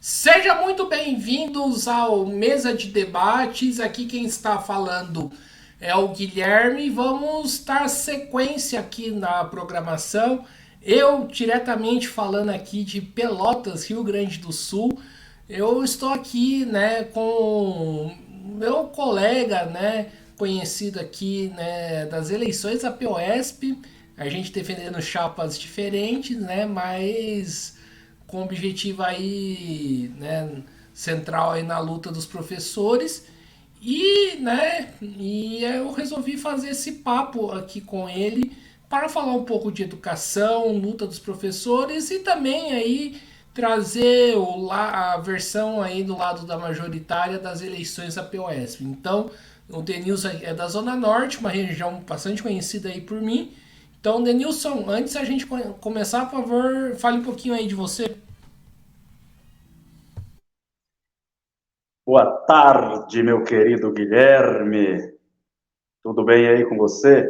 Sejam muito bem-vindos ao Mesa de Debates. Aqui quem está falando é o Guilherme. Vamos dar sequência aqui na programação. Eu diretamente falando aqui de Pelotas, Rio Grande do Sul. Eu estou aqui, né, com meu colega, né, conhecido aqui, né, das eleições da POSP. A gente defendendo chapas diferentes, né, mas com objetivo aí, né, central aí na luta dos professores. E eu resolvi fazer esse papo aqui com ele para falar um pouco de educação, luta dos professores e também aí trazer a versão aí do lado da majoritária das eleições da POSP. Então, o Denilson é da Zona Norte, uma região bastante conhecida aí por mim. Então, Denilson, antes a gente começar, por favor, fale um pouquinho aí de você. Boa tarde, meu querido Guilherme. Tudo bem aí com você?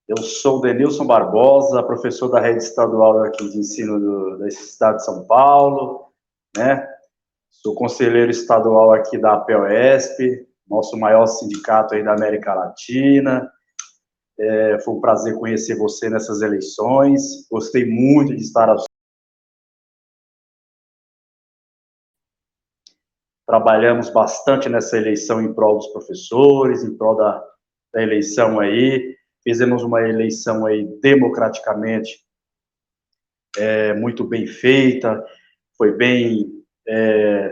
Eu sou Denilson Barbosa, professor da rede estadual aqui de ensino da Estado de São Paulo, né? Sou conselheiro estadual aqui da APOESP, nosso maior sindicato aí da América Latina. Foi um prazer conhecer você nessas eleições. Gostei muito de estar. Trabalhamos bastante nessa eleição em prol dos professores, em prol da eleição aí. Fizemos uma eleição aí democraticamente, muito bem feita, foi bem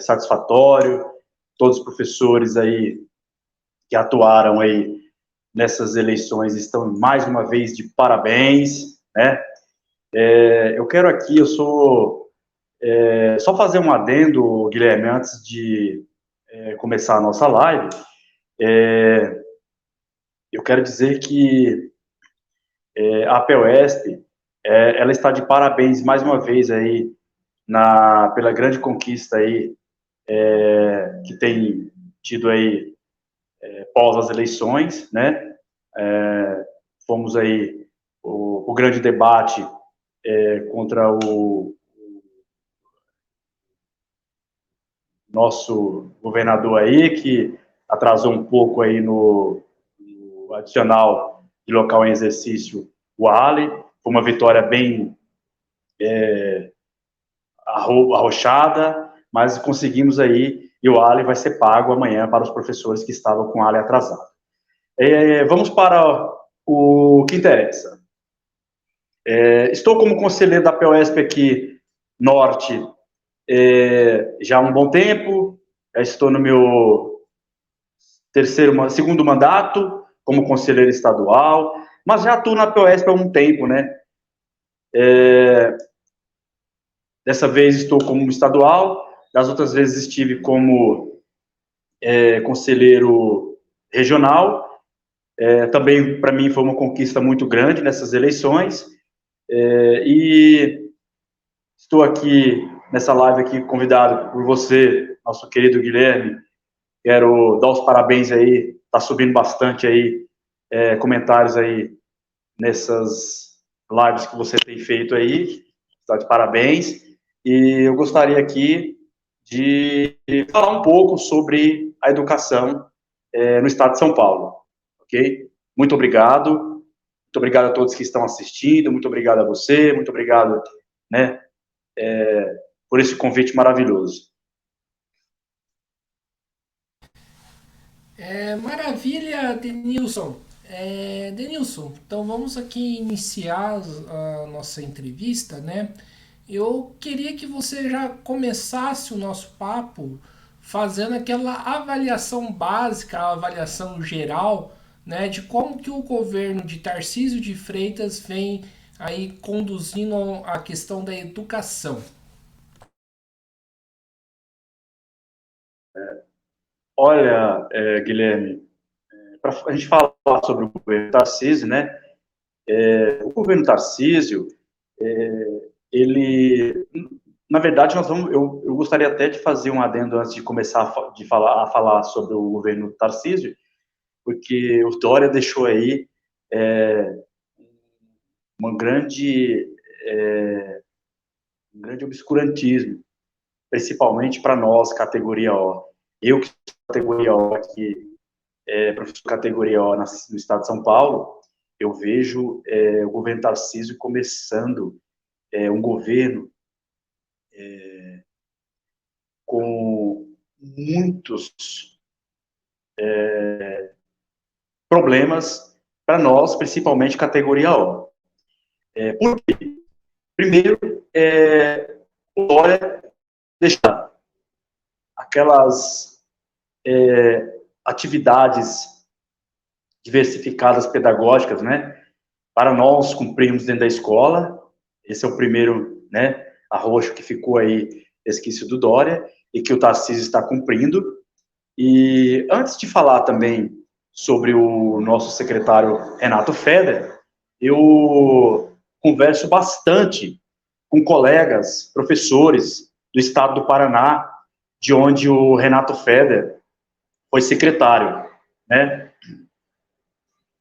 satisfatório. Todos os professores aí que atuaram aí nessas eleições estão mais uma vez de parabéns, né? Eu quero aqui, eu sou só fazer um adendo, Guilherme, antes de começar a nossa live. Eu quero dizer que a POSP, ela está de parabéns mais uma vez aí pela grande conquista aí que tem tido aí pós as eleições, né? Fomos aí o grande debate contra o nosso governador aí, que atrasou um pouco aí no adicional de local em exercício, o Ali. Foi uma vitória bem arrochada, mas conseguimos aí, e o Ali vai ser pago amanhã para os professores que estavam com o Ali atrasado. Vamos para o que interessa. Estou como conselheiro da POSP aqui, Norte, já há um bom tempo, estou no meu segundo mandato como conselheiro estadual, mas já atuo na POSP há um tempo, né? Dessa vez estou como estadual, das outras vezes estive como conselheiro regional. Também, para mim, foi uma conquista muito grande nessas eleições. E estou aqui, nessa live aqui, convidado por você, nosso querido Guilherme. Quero dar os parabéns aí, está subindo bastante aí, comentários aí nessas lives que você tem feito aí, está de parabéns. E eu gostaria aqui de falar um pouco sobre a educação no estado de São Paulo, ok? Muito obrigado a todos que estão assistindo, muito obrigado a você, muito obrigado, né, por esse convite maravilhoso. Maravilha, Denilson. Denilson, então vamos aqui iniciar a nossa entrevista, né? Eu queria que você já começasse o nosso papo fazendo aquela avaliação básica, a avaliação geral, né, de como que o governo de Tarcísio de Freitas vem aí conduzindo a questão da educação. Olha, Guilherme, para a gente falar sobre o governo Tarcísio, né? O governo Tarcísio, ele, na verdade, eu gostaria até de fazer um adendo antes de começar a falar sobre o governo Tarcísio, porque o Dória deixou aí uma grande, um grande obscurantismo. principalmente para nós, categoria O. Eu que sou categoria O aqui, professor categoria O no estado de São Paulo, eu vejo o governo Tarcísio começando um governo com muitos problemas para nós, principalmente categoria O. Por quê? Primeiro, o Dória deixar aquelas atividades diversificadas pedagógicas, né, para nós cumprirmos dentro da escola. Esse é o primeiro, né, arroxo que ficou aí resquício do Dória e que o Tarcísio está cumprindo. E antes de falar também sobre o nosso secretário Renato Feder, eu converso bastante com colegas, professores do estado do Paraná, de onde o Renato Feder foi secretário, né?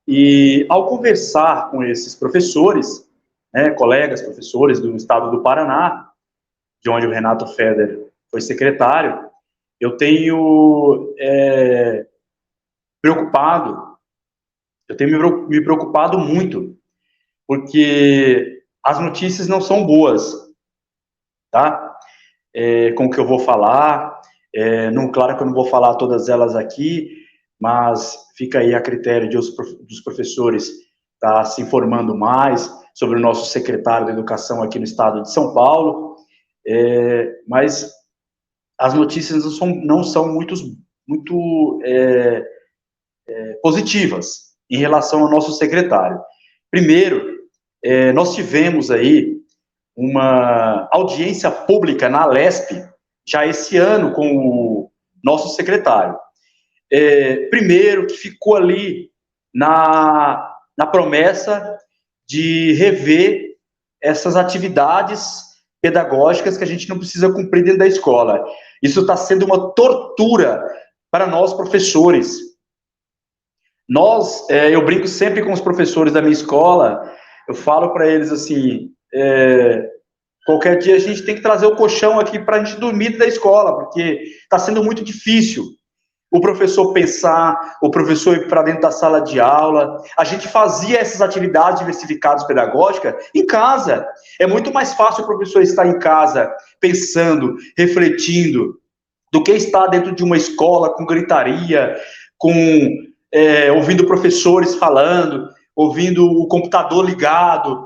E ao conversar com esses professores, né, colegas, professores do estado do Paraná, de onde o Renato Feder foi secretário, eu tenho preocupado, eu tenho me preocupado muito, porque as notícias não são boas, tá? Com o que eu vou falar, não, claro que eu não vou falar todas elas aqui, mas fica aí a critério dos professores estar se informando mais sobre o nosso secretário de Educação aqui no estado de São Paulo, mas as notícias não são muito positivas em relação ao nosso secretário. Primeiro, nós tivemos aí uma audiência pública na Alesp, já esse ano, com o nosso secretário. Primeiro, que ficou ali na promessa de rever essas atividades pedagógicas que a gente não precisa cumprir dentro da escola. Isso está sendo uma tortura para nós, professores. Eu brinco sempre com os professores da minha escola, eu falo para eles assim, qualquer dia a gente tem que trazer o colchão aqui para a gente dormir da escola, porque está sendo muito difícil o professor pensar, o professor ir para dentro da sala de aula. A gente fazia essas atividades diversificadas pedagógicas em casa. É muito mais fácil o professor estar em casa pensando, refletindo, do que estar dentro de uma escola com gritaria, ouvindo professores falando, ouvindo o computador ligado,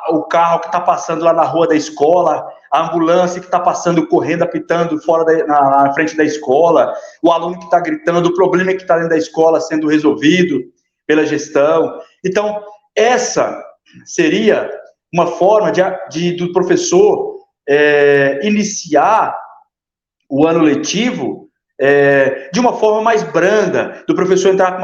o carro que está passando lá na rua da escola, a ambulância que está passando, correndo, apitando na frente da escola, o aluno que está gritando, o problema que está dentro da escola sendo resolvido pela gestão. Então, essa seria uma forma do professor iniciar o ano letivo de uma forma mais branda, do professor entrar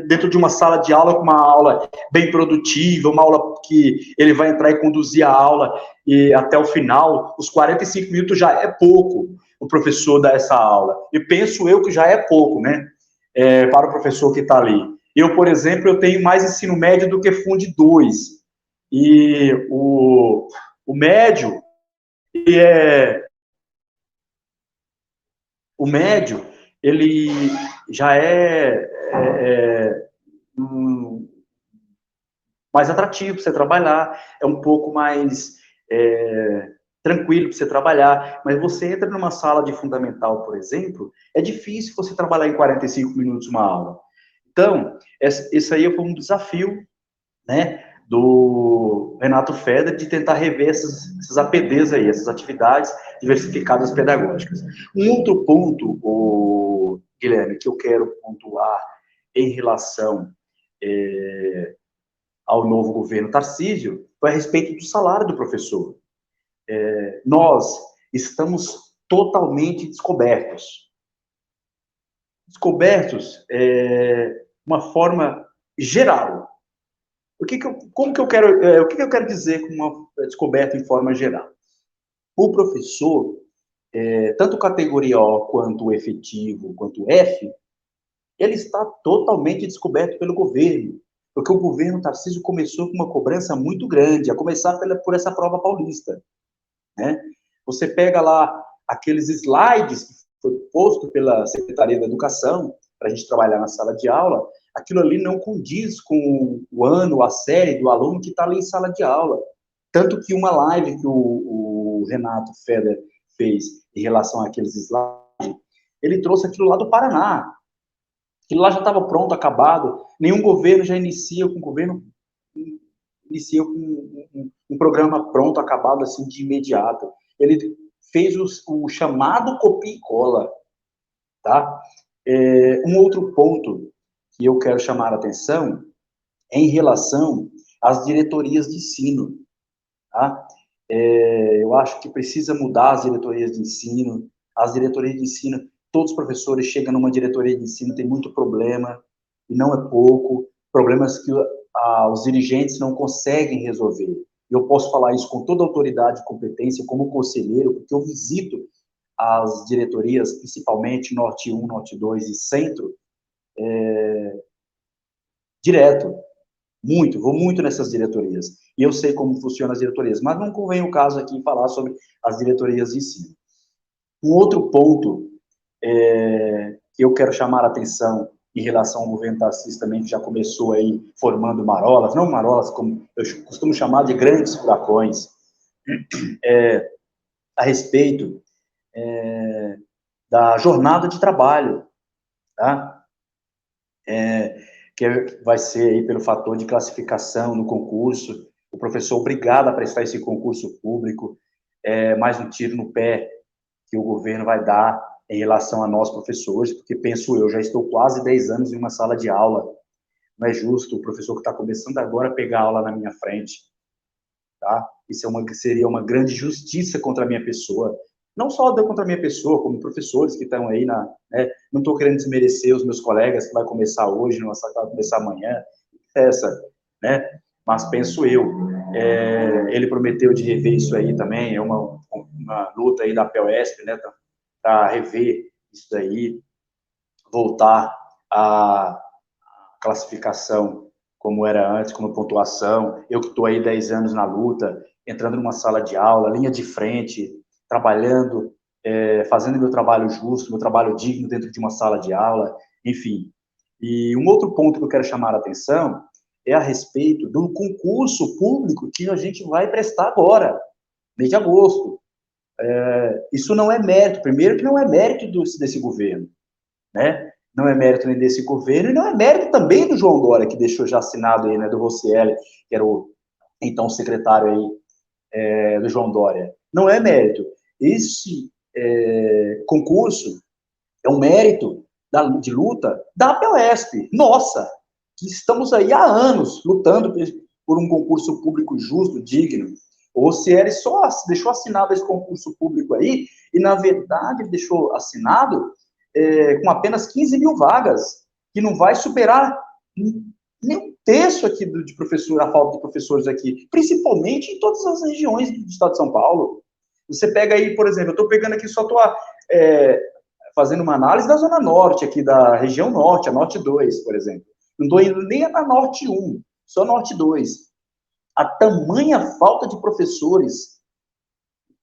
dentro de uma sala de aula com uma aula bem produtiva, uma aula que ele vai entrar e conduzir a aula e até o final, os 45 minutos já é pouco o professor dar essa aula. E penso eu que já é pouco, né, para o professor que está ali. Eu, por exemplo, eu tenho mais ensino médio do que Fund 2. E o médio, o médio, ele já mais atrativo para você trabalhar, é um pouco mais tranquilo para você trabalhar, mas você entra numa sala de fundamental, por exemplo, é difícil você trabalhar em 45 minutos uma aula. Então, esse aí foi um desafio, né, do Renato Feder, de tentar rever essas APDs aí, essas atividades diversificadas pedagógicas. Um outro ponto, Guilherme, que eu quero pontuar em relação ao novo governo Tarcísio, foi a respeito do salário do professor. Nós estamos totalmente descobertos. Descobertos de uma forma geral. O que eu quero dizer com uma descoberta em forma geral? O professor, tanto categoria O quanto o efetivo, quanto o F, ele está totalmente descoberto pelo governo, porque o governo Tarcísio começou com uma cobrança muito grande, a começar por essa prova paulista, né? Você pega lá aqueles slides que foi posto pela Secretaria da Educação para a gente trabalhar na sala de aula, aquilo ali não condiz com o ano, a série do aluno que está ali em sala de aula. Tanto que uma live que o Renato Feder fez em relação àqueles slides, ele trouxe aquilo lá do Paraná. Aquilo lá já estava pronto, acabado. Nenhum governo já inicia com um programa pronto, acabado assim de imediato. Ele fez o chamado copia e cola, tá? Um outro ponto que eu quero chamar a atenção é em relação às diretorias de ensino, tá? Eu acho que precisa mudar as diretorias de ensino. As diretorias de ensino, todos os professores chegam numa diretoria de ensino, tem muito problema, e não é pouco, problemas que os dirigentes não conseguem resolver. Eu posso falar isso com toda a autoridade e competência, como conselheiro, porque eu visito as diretorias, principalmente Norte 1, Norte 2 e Centro, direto. Vou muito nessas diretorias. E eu sei como funcionam as diretorias, mas não convém o caso aqui falar sobre as diretorias de ensino. Um outro ponto que eu quero chamar a atenção em relação ao governo Tarcísio também, que já começou aí formando marolas, não marolas, como eu costumo chamar de grandes furacões, a respeito da jornada de trabalho, tá? Que vai ser aí pelo fator de classificação no concurso, o professor obrigado a prestar esse concurso público, mais um tiro no pé que o governo vai dar em relação a nós professores, porque penso eu, já estou quase 10 anos em uma sala de aula, não é justo o professor que está começando agora pegar aula na minha frente, tá? Isso seria uma grande justiça contra a minha pessoa, não só contra a minha pessoa, como professores que estão aí não estou querendo desmerecer os meus colegas que vai começar hoje, não vai começar amanhã, né? Mas penso eu, ele prometeu de rever isso aí também, é uma luta aí da POSP, né, para rever isso daí, voltar à classificação como era antes, como pontuação. Eu que estou aí 10 anos na luta, entrando numa sala de aula, linha de frente, trabalhando, fazendo meu trabalho justo, meu trabalho digno dentro de uma sala de aula, enfim. E um outro ponto que eu quero chamar a atenção é a respeito do concurso público que a gente vai prestar agora, mês de agosto. Isso não é mérito, primeiro que não é mérito desse governo, né? Não é mérito nem desse governo, e não é mérito também do João Dória, que deixou já assinado aí, né, do Rocieli, que era o então secretário aí do João Dória. Não é mérito. Esse concurso é um mérito de luta da POSP, nossa, que estamos aí há anos lutando por um concurso público justo, digno. O Rocieli só deixou assinado esse concurso público aí, e na verdade deixou assinado com apenas 15 mil vagas, que não vai superar nem um terço aqui de professor, a falta de professores aqui, principalmente em todas as regiões do estado de São Paulo. Você pega aí, por exemplo, eu estou pegando aqui, só estou fazendo uma análise da Zona Norte, aqui da região Norte, a Norte 2, por exemplo. Não estou indo nem na Norte 1, só Norte 2. A tamanha falta de professores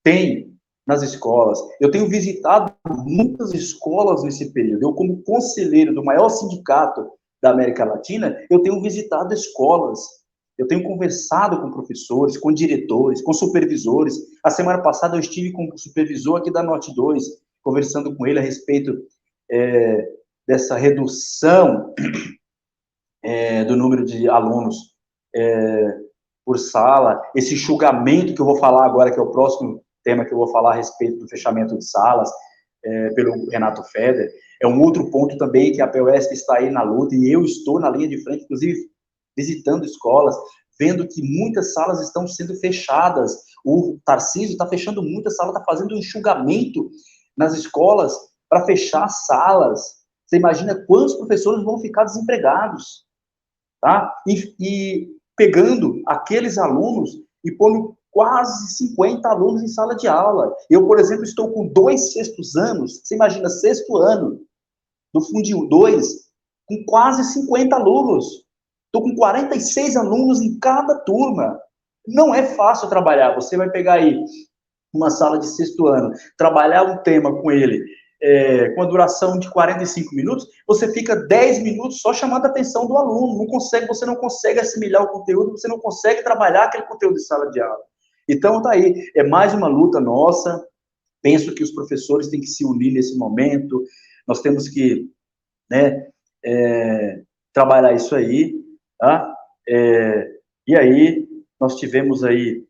tem nas escolas. Eu tenho visitado muitas escolas nesse período. Eu, como conselheiro do maior sindicato da América Latina, eu tenho visitado escolas. Eu tenho conversado com professores, com diretores, com supervisores. A semana passada eu estive com o supervisor aqui da Norte 2, conversando com ele a respeito dessa redução do número de alunos por sala, esse enxugamento que eu vou falar agora, que é o próximo tema que eu vou falar a respeito do fechamento de salas, pelo Renato Feder, é um outro ponto também que a POSP está aí na luta, e eu estou na linha de frente, inclusive visitando escolas, vendo que muitas salas estão sendo fechadas, o Tarcísio está fechando muitas salas, está fazendo um enxugamento nas escolas para fechar salas. Você imagina quantos professores vão ficar desempregados, tá? E pegando aqueles alunos e pondo quase 50 alunos em sala de aula. Eu, por exemplo, estou com 2 sextos anos, você imagina, sexto ano, do Fundil 2, com quase 50 alunos. Estou com 46 alunos em cada turma. Não é fácil trabalhar. Você vai pegar aí uma sala de sexto ano, trabalhar um tema com ele com a duração de 45 minutos, você fica 10 minutos só chamando a atenção do aluno, você não consegue assimilar o conteúdo, você não consegue trabalhar aquele conteúdo de sala de aula. Então, tá aí, é mais uma luta nossa, penso que os professores têm que se unir nesse momento, nós temos que, né, trabalhar isso aí, tá? E aí, nós tivemos aí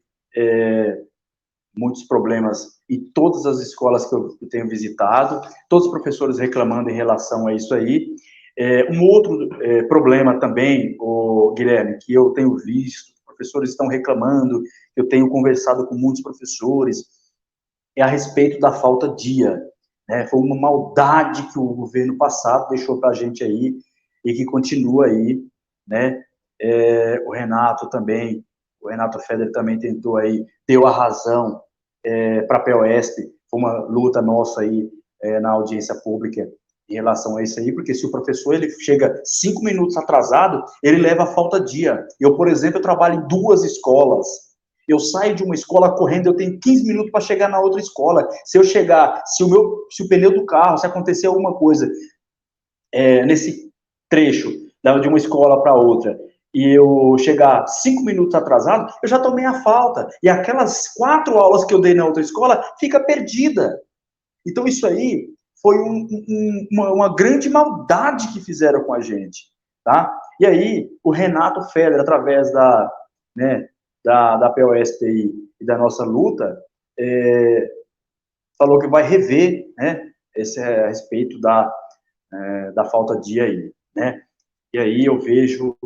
muitos problemas em todas as escolas que eu tenho visitado, todos os professores reclamando em relação a isso aí. Um outro problema também, Guilherme, que eu tenho visto, professores estão reclamando, eu tenho conversado com muitos professores, é a respeito da falta dia, né? Foi uma maldade que o governo passado deixou para a gente aí, e que continua aí, né? O Renato Feder também tentou aí, deu a razão para a POSP, foi uma luta nossa aí na audiência pública em relação a isso aí, porque se o professor ele chega 5 minutos atrasado, ele leva a falta dia. Eu, por exemplo, eu trabalho em 2 escolas, eu saio de uma escola correndo, eu tenho 15 minutos para chegar na outra escola. Se eu chegar, se o pneu do carro, se acontecer alguma coisa nesse trecho de uma escola para outra, e eu chegar 5 minutos atrasado, eu já tomei a falta. E aquelas 4 aulas que eu dei na outra escola fica perdida. Então isso aí foi uma grande maldade que fizeram com a gente, tá? E aí o Renato Feder, através da POSP e da nossa luta, falou que vai rever, né, a respeito da falta de dia aí, né? E aí eu vejo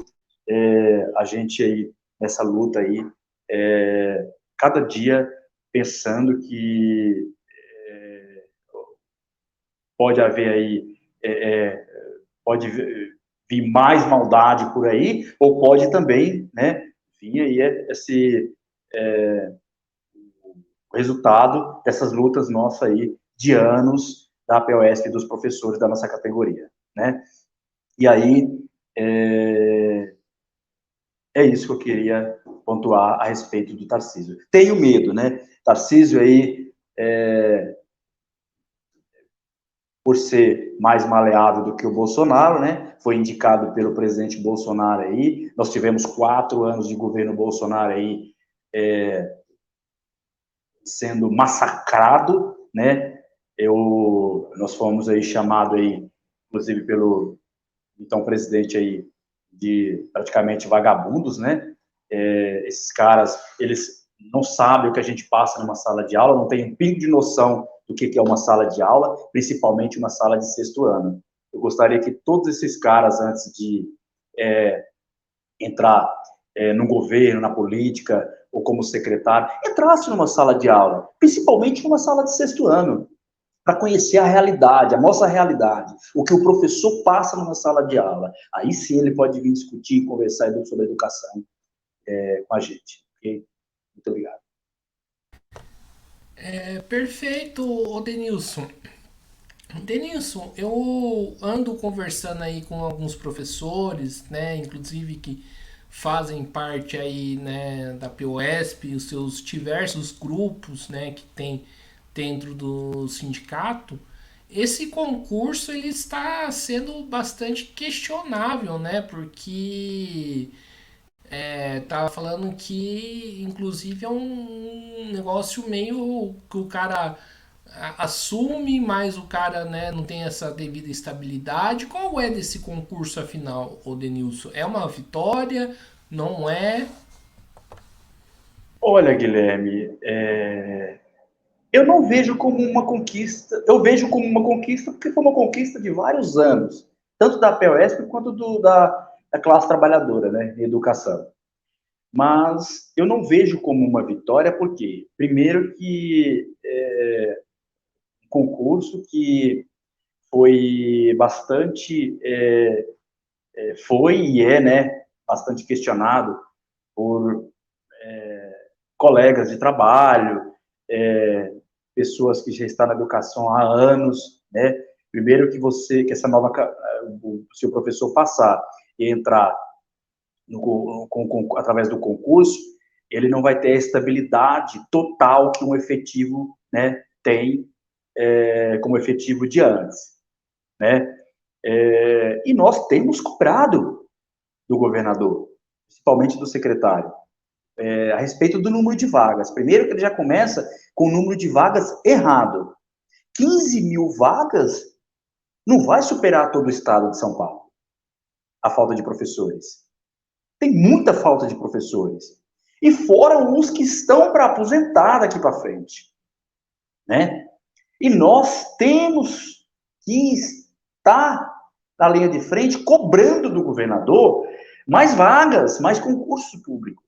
a gente aí nessa luta aí, cada dia pensando que pode haver aí, pode vir mais maldade por aí, ou pode também, né, vir aí esse resultado dessas lutas nossas aí de anos da POSP e dos professores da nossa categoria, né? E aí, é isso que eu queria pontuar a respeito do Tarcísio. Tenho medo, né? Tarcísio aí, por ser mais maleável do que o Bolsonaro, né? Foi indicado pelo presidente Bolsonaro aí. Nós tivemos 4 anos de governo Bolsonaro aí, sendo massacrado, né? Nós fomos aí chamado aí, inclusive pelo então presidente aí, de praticamente vagabundos, né? Esses caras, eles não sabem o que a gente passa numa sala de aula, não tem um pingo de noção do que é uma sala de aula, principalmente uma sala de sexto ano. Eu gostaria que todos esses caras, antes de entrar no governo, na política, ou como secretário, entrassem numa sala de aula, principalmente numa sala de sexto ano, para conhecer a realidade, a nossa realidade, o que o professor passa numa sala de aula. Aí sim ele pode vir discutir, conversar sobre educação com a gente. Okay? Muito obrigado. Perfeito, ô Denilson. Denilson, eu ando conversando aí com alguns professores, né, inclusive que fazem parte aí, né, da POSP, os seus diversos grupos, né, que tem dentro do sindicato. Esse concurso ele está sendo bastante questionável, né, porque tava falando que inclusive é um negócio meio que o cara assume, mas o cara, né, não tem essa devida estabilidade. Qual é desse concurso afinal, o Denilson? É uma vitória? Não é? Olha, Guilherme, eu não vejo como uma conquista, eu vejo como uma conquista porque foi uma conquista de vários anos, tanto da POSP quanto da classe trabalhadora, né, em educação. Mas eu não vejo como uma vitória, porque, primeiro, que um concurso que foi bastante, foi e né, bastante questionado por colegas de trabalho, pessoas que já estão na educação há anos, né? Primeiro que essa nova, se o professor passar e entrar através do concurso, ele não vai ter a estabilidade total que um efetivo, né, tem como efetivo de antes, né? E nós temos cobrado do governador, principalmente do secretário, a respeito do número de vagas. Primeiro que ele já começa com o número de vagas errado. 15 mil vagas não vai superar todo o estado de São Paulo, a falta de professores. Tem muita falta de professores. E fora os que estão para aposentar daqui para frente, né? E nós temos que estar na linha de frente cobrando do governador mais vagas, mais concurso público,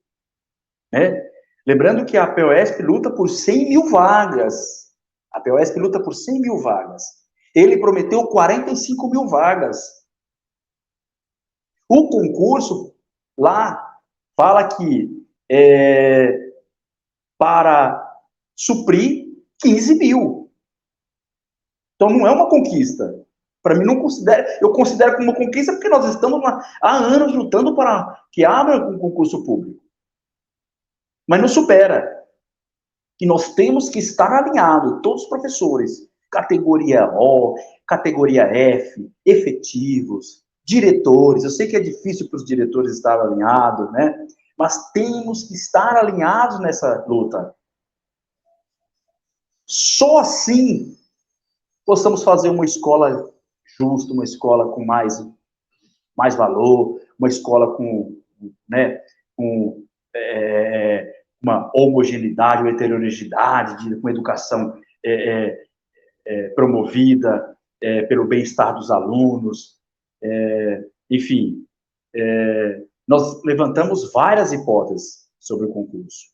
né? Lembrando que a POSP luta por 100 mil vagas. A POSP luta por 100 mil vagas. Ele prometeu 45 mil vagas. O concurso lá fala que para suprir 15 mil. Então não é uma conquista. Para mim, eu considero como uma conquista porque nós estamos há anos lutando para que abra um concurso público. Mas não supera. E nós temos que estar alinhados, todos os professores, categoria O, categoria F, efetivos, diretores. Eu sei que é difícil para os diretores estar alinhados, né? Mas temos que estar alinhados nessa luta. Só assim possamos fazer uma escola justa, uma escola com mais valor, uma escola com, né, com uma homogeneidade, uma heterogeneidade, com educação promovida pelo bem-estar dos alunos. Enfim, nós levantamos várias hipóteses sobre o concurso.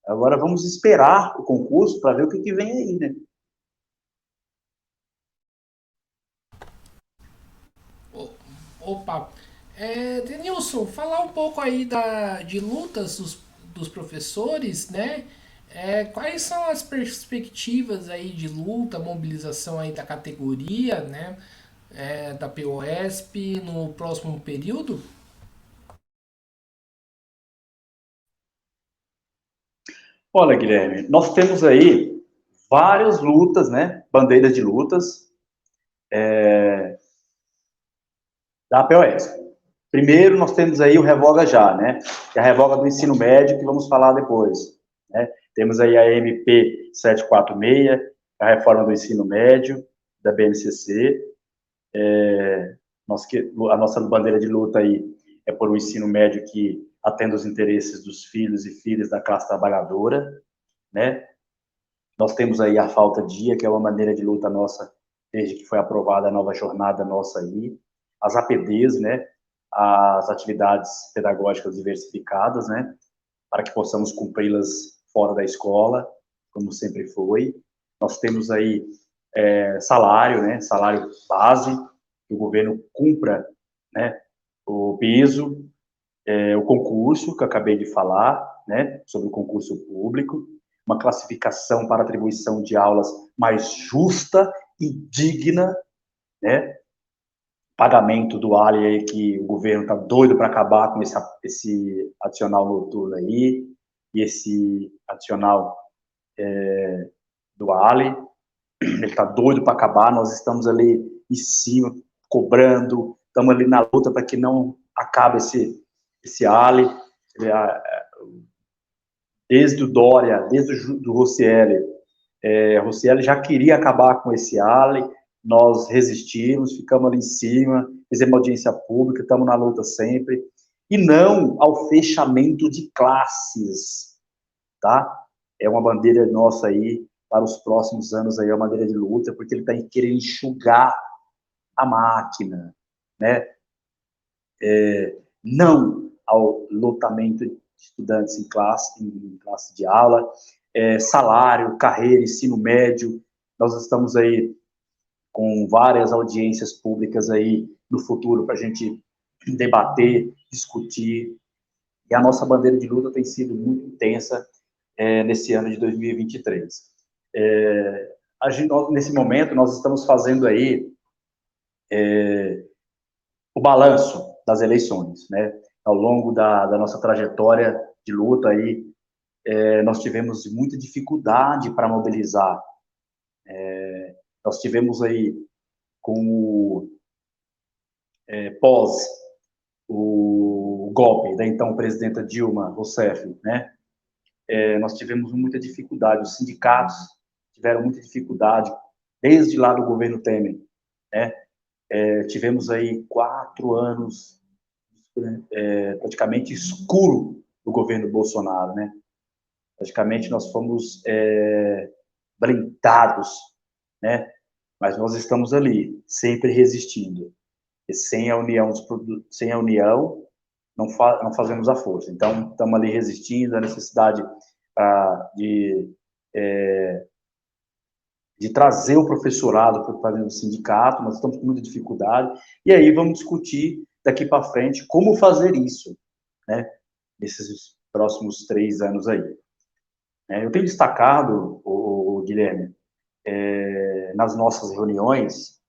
Agora vamos esperar o concurso para ver o que vem aí, né? Opa, Denilson, falar um pouco aí de lutas dos professores, né? Quais são as perspectivas aí de luta, mobilização aí da categoria, né? Da POSP no próximo período? Olha, Guilherme, nós temos aí várias lutas, né? Bandeiras de lutas da POSP. Primeiro, nós temos aí o Revoga Já, né? Que é a revoga do ensino médio, que vamos falar depois, né? Temos aí a MP 746, a reforma do ensino médio, da BNCC. A nossa bandeira de luta aí é por um ensino médio que atenda os interesses dos filhos e filhas da classe trabalhadora, né? Nós temos aí a falta dia, que é uma maneira de luta nossa, desde que foi aprovada a nova jornada nossa aí. As APDs, né? As atividades pedagógicas diversificadas, né? Para que possamos cumpri-las fora da escola, como sempre foi. Nós temos aí salário, né? Salário base, que o governo cumpra, né? O piso, o concurso, que eu acabei de falar, né? Sobre o concurso público, uma classificação para atribuição de aulas mais justa e digna, né? Pagamento do Ali que o governo está doido para acabar com esse adicional noturno aí, e esse adicional do Ali, ele está doido para acabar, nós estamos ali em cima, cobrando, estamos ali na luta para que não acabe esse Ali, desde o Dória, desde o Roscielli, Roscielli já queria acabar com esse Ali, nós resistimos, ficamos ali em cima, fizemos audiência pública, estamos na luta sempre, e não ao fechamento de classes, tá? É uma bandeira nossa aí, para os próximos anos aí, é uma bandeira de luta, porque ele está querendo enxugar a máquina, né? Não ao lotamento de estudantes em classe de aula, salário, carreira, ensino médio, nós estamos aí com várias audiências públicas aí no futuro para a gente debater, discutir, e a nossa bandeira de luta tem sido muito intensa nesse ano de 2023. Nesse momento, nós estamos fazendo aí o balanço das eleições, né? Ao longo da nossa trajetória de luta aí, nós tivemos muita dificuldade para mobilizar. Nós tivemos aí, com pós o golpe da então presidenta Dilma Rousseff, né? Nós tivemos muita dificuldade, os sindicatos tiveram muita dificuldade, desde lá do governo Temer, né? Tivemos aí 4 anos praticamente escuro do governo Bolsonaro, né? Praticamente nós fomos blindados, né? Mas nós estamos ali, sempre resistindo. E sem a união, não fazemos a força. Então, estamos ali resistindo, a necessidade de trazer o professorado para o sindicato, nós estamos com muita dificuldade, e aí vamos discutir daqui para frente como fazer isso, né, nesses próximos 3 anos aí. Eu tenho destacado, o Guilherme, nas nossas reuniões,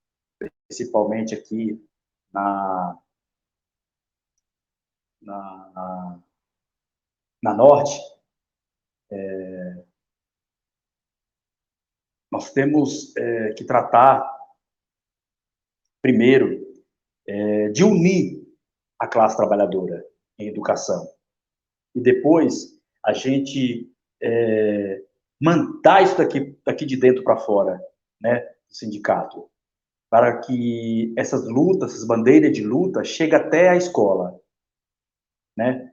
principalmente aqui na Norte, nós temos que tratar, primeiro, de unir a classe trabalhadora em educação. E depois, a gente mandar isso daqui de dentro para fora, né, do sindicato, para que essas lutas, essas bandeiras de luta, cheguem até a escola, né?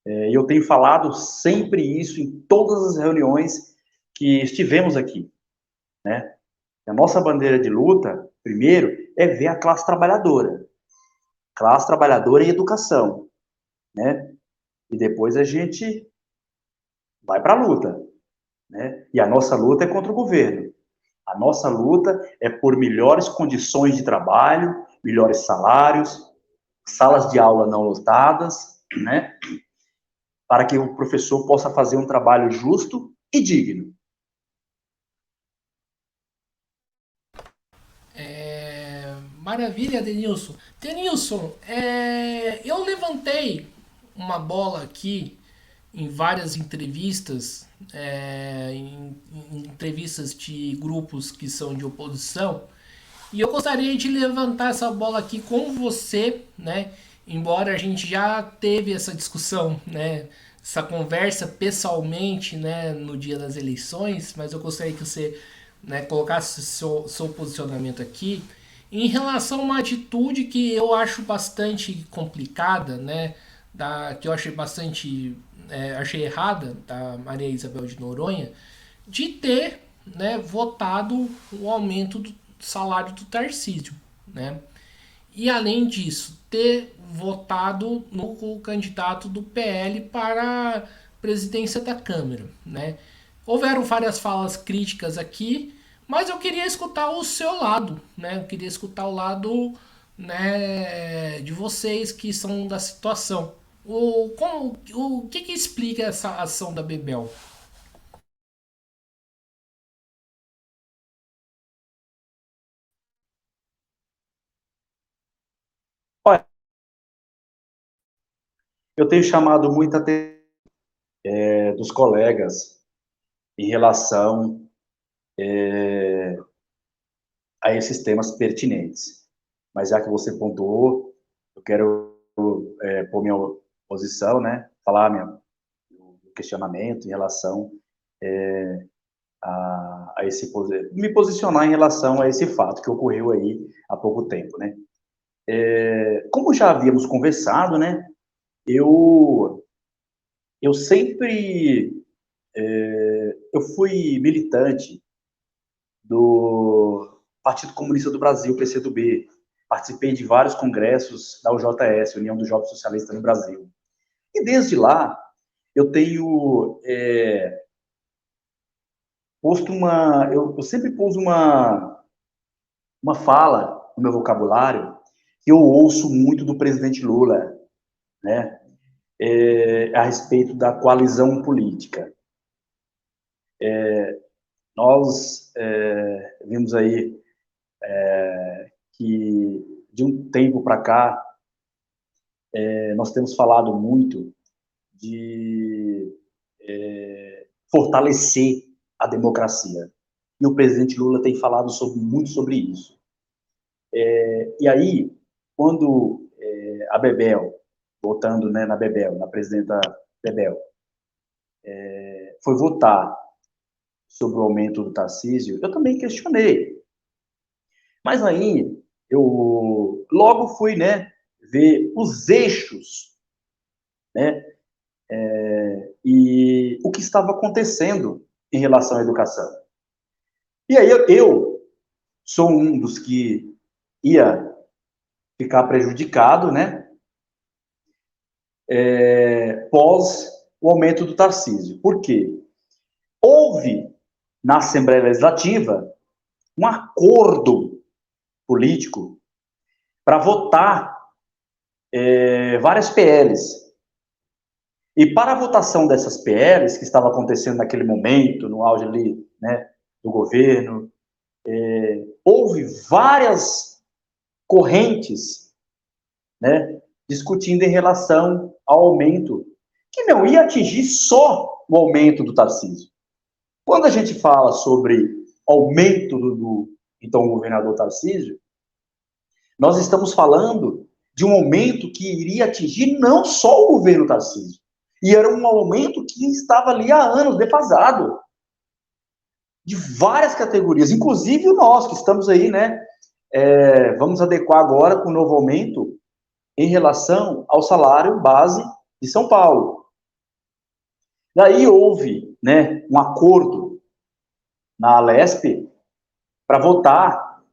Eu tenho falado sempre isso em todas as reuniões que estivemos aqui, né? A nossa bandeira de luta, primeiro, é ver a classe trabalhadora e educação, né? E depois a gente vai para a luta, né? E a nossa luta é contra o governo. A nossa luta é por melhores condições de trabalho, melhores salários, salas de aula não lotadas, né? Para que o professor possa fazer um trabalho justo e digno. Maravilha, Denilson. Denilson, eu levantei uma bola aqui em várias entrevistas, em entrevistas de grupos que são de oposição, e eu gostaria de levantar essa bola aqui com você, né? Embora a gente já teve essa discussão, né? Essa conversa pessoalmente, né? No dia das eleições, mas eu gostaria que você, né, colocasse seu posicionamento aqui em relação a uma atitude que eu acho bastante complicada, né? Que eu achei bastante, achei errada, da Maria Isabel de Noronha, de ter, né, votado o aumento do salário do Tarcísio, né? E além disso, ter votado no candidato do PL para a presidência da Câmara, né? Houveram várias falas críticas aqui, mas eu queria escutar o seu lado, né? Eu queria escutar o lado, né, de vocês que são da situação. O que explica essa ação da Bebel? Olha, eu tenho chamado muita atenção dos colegas em relação a esses temas pertinentes. Mas já que você pontuou, eu quero pôr minha posição, né? Falar minha questionamento em relação a esse me posicionar em relação a esse fato que ocorreu aí há pouco tempo, né? Como já havíamos conversado, né? Eu sempre eu fui militante do Partido Comunista do Brasil, PCdoB. Participei de vários congressos da UJS, União dos Jovens Socialistas no Brasil. E desde lá, eu tenho posto eu sempre pus uma fala no meu vocabulário que eu ouço muito do presidente Lula, né? A respeito da coalizão política. Nós vimos aí que de um tempo para cá nós temos falado muito de fortalecer a democracia. E o presidente Lula tem falado muito sobre isso. E aí, quando a Bebel, voltando, né, na Bebel, na presidenta Bebel, foi votar sobre o aumento do Tarcísio, eu também questionei. Mas aí, eu logo fui, né, ver os eixos, né, e o que estava acontecendo em relação à educação. E aí eu sou um dos que ia ficar prejudicado, né, pós o aumento do Tarcísio. Por quê? Houve, na Assembleia Legislativa, um acordo político para votar várias PLs. E para a votação dessas PLs, que estava acontecendo naquele momento, no auge ali, né, do governo, houve várias correntes, né, discutindo em relação ao aumento, que não ia atingir só o aumento do Tarcísio. Quando a gente fala sobre aumento do então governador Tarcísio, nós estamos falando de um aumento que iria atingir não só o governo Tarcísio, e era um aumento que estava ali há anos, defasado, de várias categorias, inclusive o nós, que estamos aí, né, vamos adequar agora com o novo aumento em relação ao salário base de São Paulo. Daí houve, né, um acordo na Alesp para votar.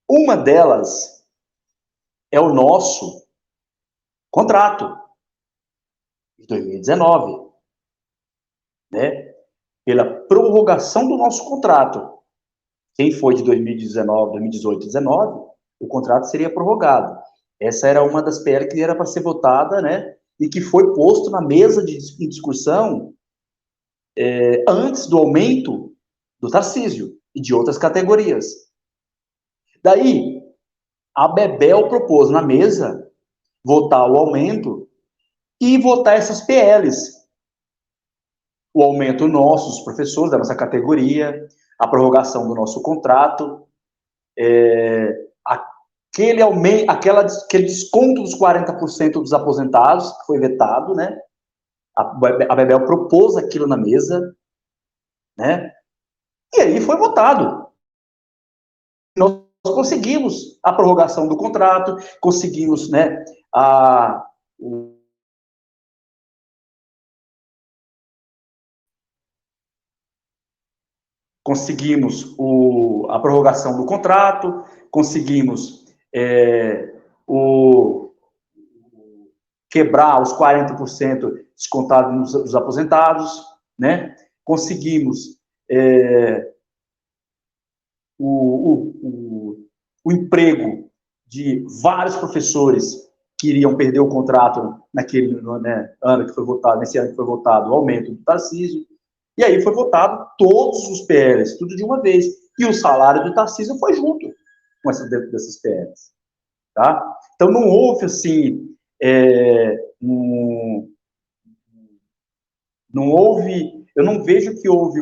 Uma delas é o nosso contrato de 2019, né? Pela prorrogação do nosso contrato. Quem foi de 2019, 2018, 2019, o contrato seria prorrogado. Essa era uma das PL que era para ser votada, né? E que foi posto na mesa de discussão antes do aumento do Tarcísio e de outras categorias. Daí, a Bebel propôs na mesa votar o aumento e votar essas PLs. O aumento nosso, dos professores, da nossa categoria, a prorrogação do nosso contrato, aquele desconto dos 40% dos aposentados, que foi vetado, né? A Bebel propôs aquilo na mesa, né? E aí foi votado. Nós conseguimos a prorrogação do contrato, conseguimos, né, conseguimos a prorrogação do contrato, conseguimos quebrar os 40% descontados dos aposentados, né? Conseguimos o emprego de vários professores que iriam perder o contrato naquele, né, ano que foi votado, nesse ano que foi votado o aumento do Tarcísio, e aí foi votado todos os PLs, tudo de uma vez, e o salário do Tarcísio foi junto com dessas PLs, tá? Então não houve, assim, não houve, eu não vejo que houve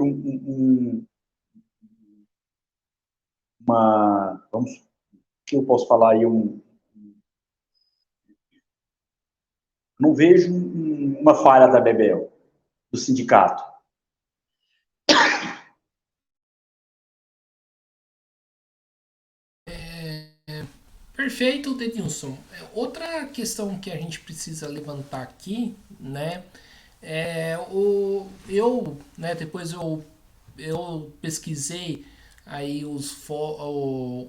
vamos, que eu posso falar aí, não vejo uma falha da Bebel, do sindicato. Perfeito, Denilson. Outra questão que a gente precisa levantar aqui, né, né, depois eu pesquisei aí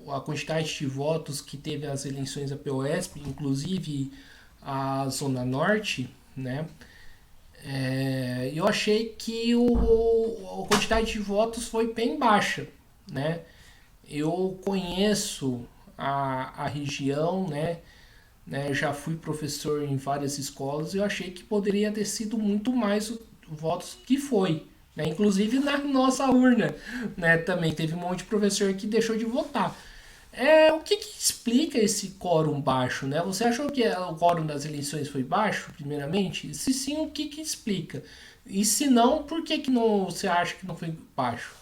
a quantidade de votos que teve as eleições da POSP, inclusive a Zona Norte, né? Eu achei que a quantidade de votos foi bem baixa, né? Eu conheço a região, né? Já fui professor em várias escolas e eu achei que poderia ter sido muito mais votos que foi. Né? Inclusive na nossa urna, né? Também teve um monte de professor que deixou de votar. O que explica esse quórum baixo, né? Você achou que o quórum das eleições foi baixo, primeiramente? Se sim, o que explica? E se não, por que não, você acha que não foi baixo?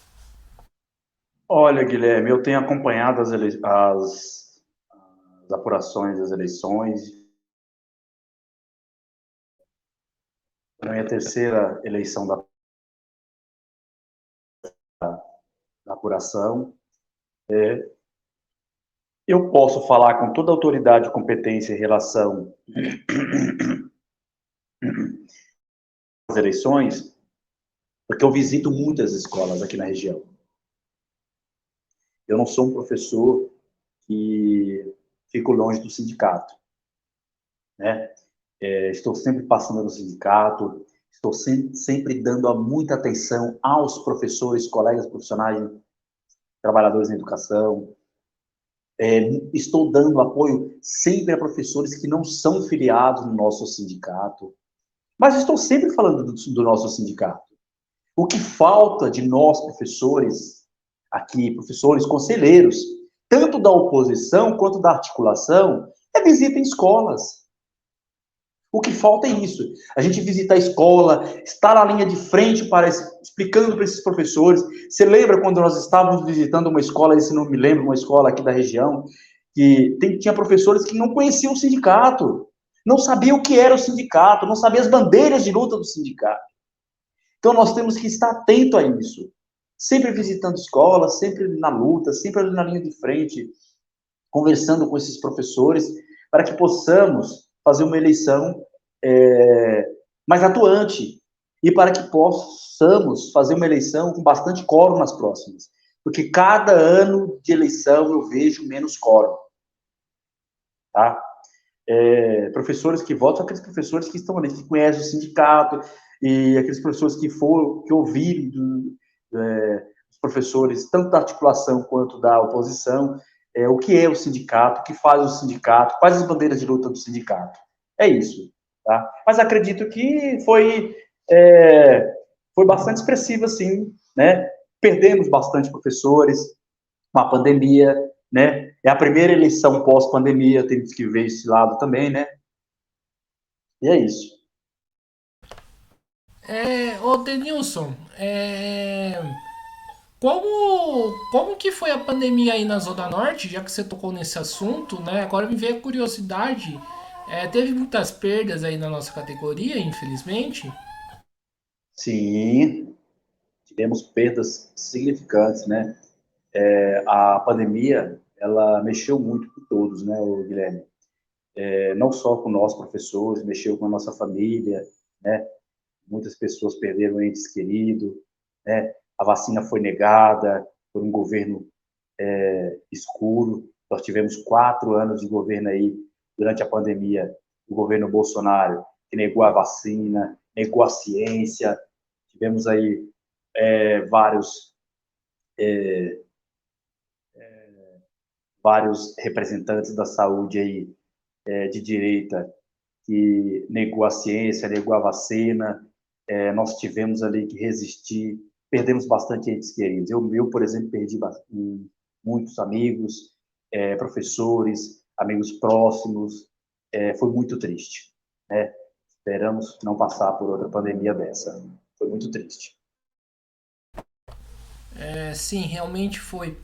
Olha, Guilherme, eu tenho acompanhado as apurações das eleições. É a minha terceira eleição da apuração. Eu posso falar com toda a autoridade e competência em relação às eleições, porque eu visito muitas escolas aqui na região. Eu não sou um professor que fico longe do sindicato, né? Estou sempre passando no sindicato, estou sempre dando muita atenção aos professores, colegas profissionais, trabalhadores na educação. Estou dando apoio sempre a professores que não são filiados no nosso sindicato, mas estou sempre falando do nosso sindicato. O que falta de nós, professores, aqui, professores, conselheiros, tanto da oposição quanto da articulação, é visita em escolas. O que falta é isso. A gente visitar a escola, estar na linha de frente explicando para esses professores. Você lembra quando nós estávamos visitando uma escola, se não me lembro, uma escola aqui da região, que tinha professores que não conheciam o sindicato, não sabiam o que era o sindicato, não sabiam as bandeiras de luta do sindicato. Então nós temos que estar atento a isso. Sempre visitando escolas, sempre na luta, sempre ali na linha de frente, conversando com esses professores, para que possamos fazer uma eleição mais atuante e para que possamos fazer uma eleição com bastante quórum nas próximas. Porque cada ano de eleição eu vejo menos quórum. Tá? Professores que votam são aqueles professores que estão ali, que conhecem o sindicato, e aqueles professores que ouviram os professores, tanto da articulação quanto da oposição, o que é o sindicato, o que faz o sindicato, quais as bandeiras de luta do sindicato. É isso. Tá? Mas acredito que foi bastante expressivo, assim, né? Perdemos bastante professores, uma pandemia, né? É a primeira eleição pós-pandemia, temos que ver esse lado também, né? E é isso. Ô Denilson, como que foi a pandemia aí na Zona Norte, já que você tocou nesse assunto, né? Agora me veio a curiosidade. Teve muitas perdas aí na nossa categoria, infelizmente. Sim, tivemos perdas significantes, né? A pandemia, ela mexeu muito com todos, né, Guilherme? Não só com nós, professores, mexeu com a nossa família, né? Muitas pessoas perderam entes queridos, né? A vacina foi negada por um governo escuro. Nós tivemos 4 anos de governo aí, durante a pandemia, o governo Bolsonaro, que negou a vacina, negou a ciência. Tivemos aí vários representantes da saúde aí, de direita, que negou a ciência, negou a vacina. Nós tivemos ali que resistir, perdemos bastante entes queridos. Eu, por exemplo, perdi muitos amigos, professores, amigos próximos. Foi muito triste, né? Esperamos não passar por outra pandemia dessa. Foi muito triste. Sim, realmente foi.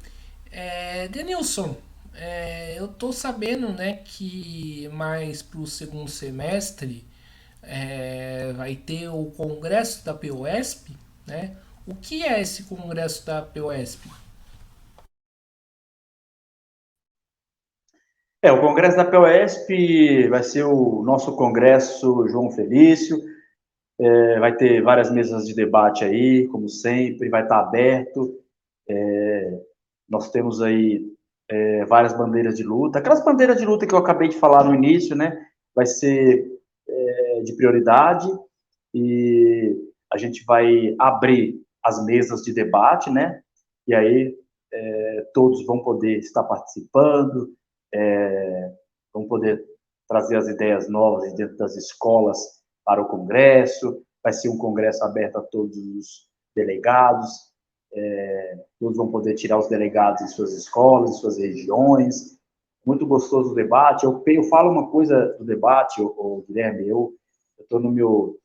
Denilson, eu tô sabendo, né, que mais pro segundo semestre vai ter o congresso da POSP, né? O que é esse congresso da POSP? O congresso da POSP vai ser o nosso congresso João Felício. Vai ter várias mesas de debate aí, como sempre, vai estar aberto. Nós temos aí várias bandeiras de luta. Aquelas bandeiras de luta que eu acabei de falar no início, né? Vai ser de prioridade e a gente vai abrir as mesas de debate, né? E aí todos vão poder estar participando, vão poder trazer as ideias novas dentro das escolas para o Congresso. Vai ser um Congresso aberto a todos os delegados. todos vão poder tirar os delegados em suas escolas, em suas regiões. Muito gostoso o debate. Eu falo uma coisa do debate, Guilherme, eu estou no meu,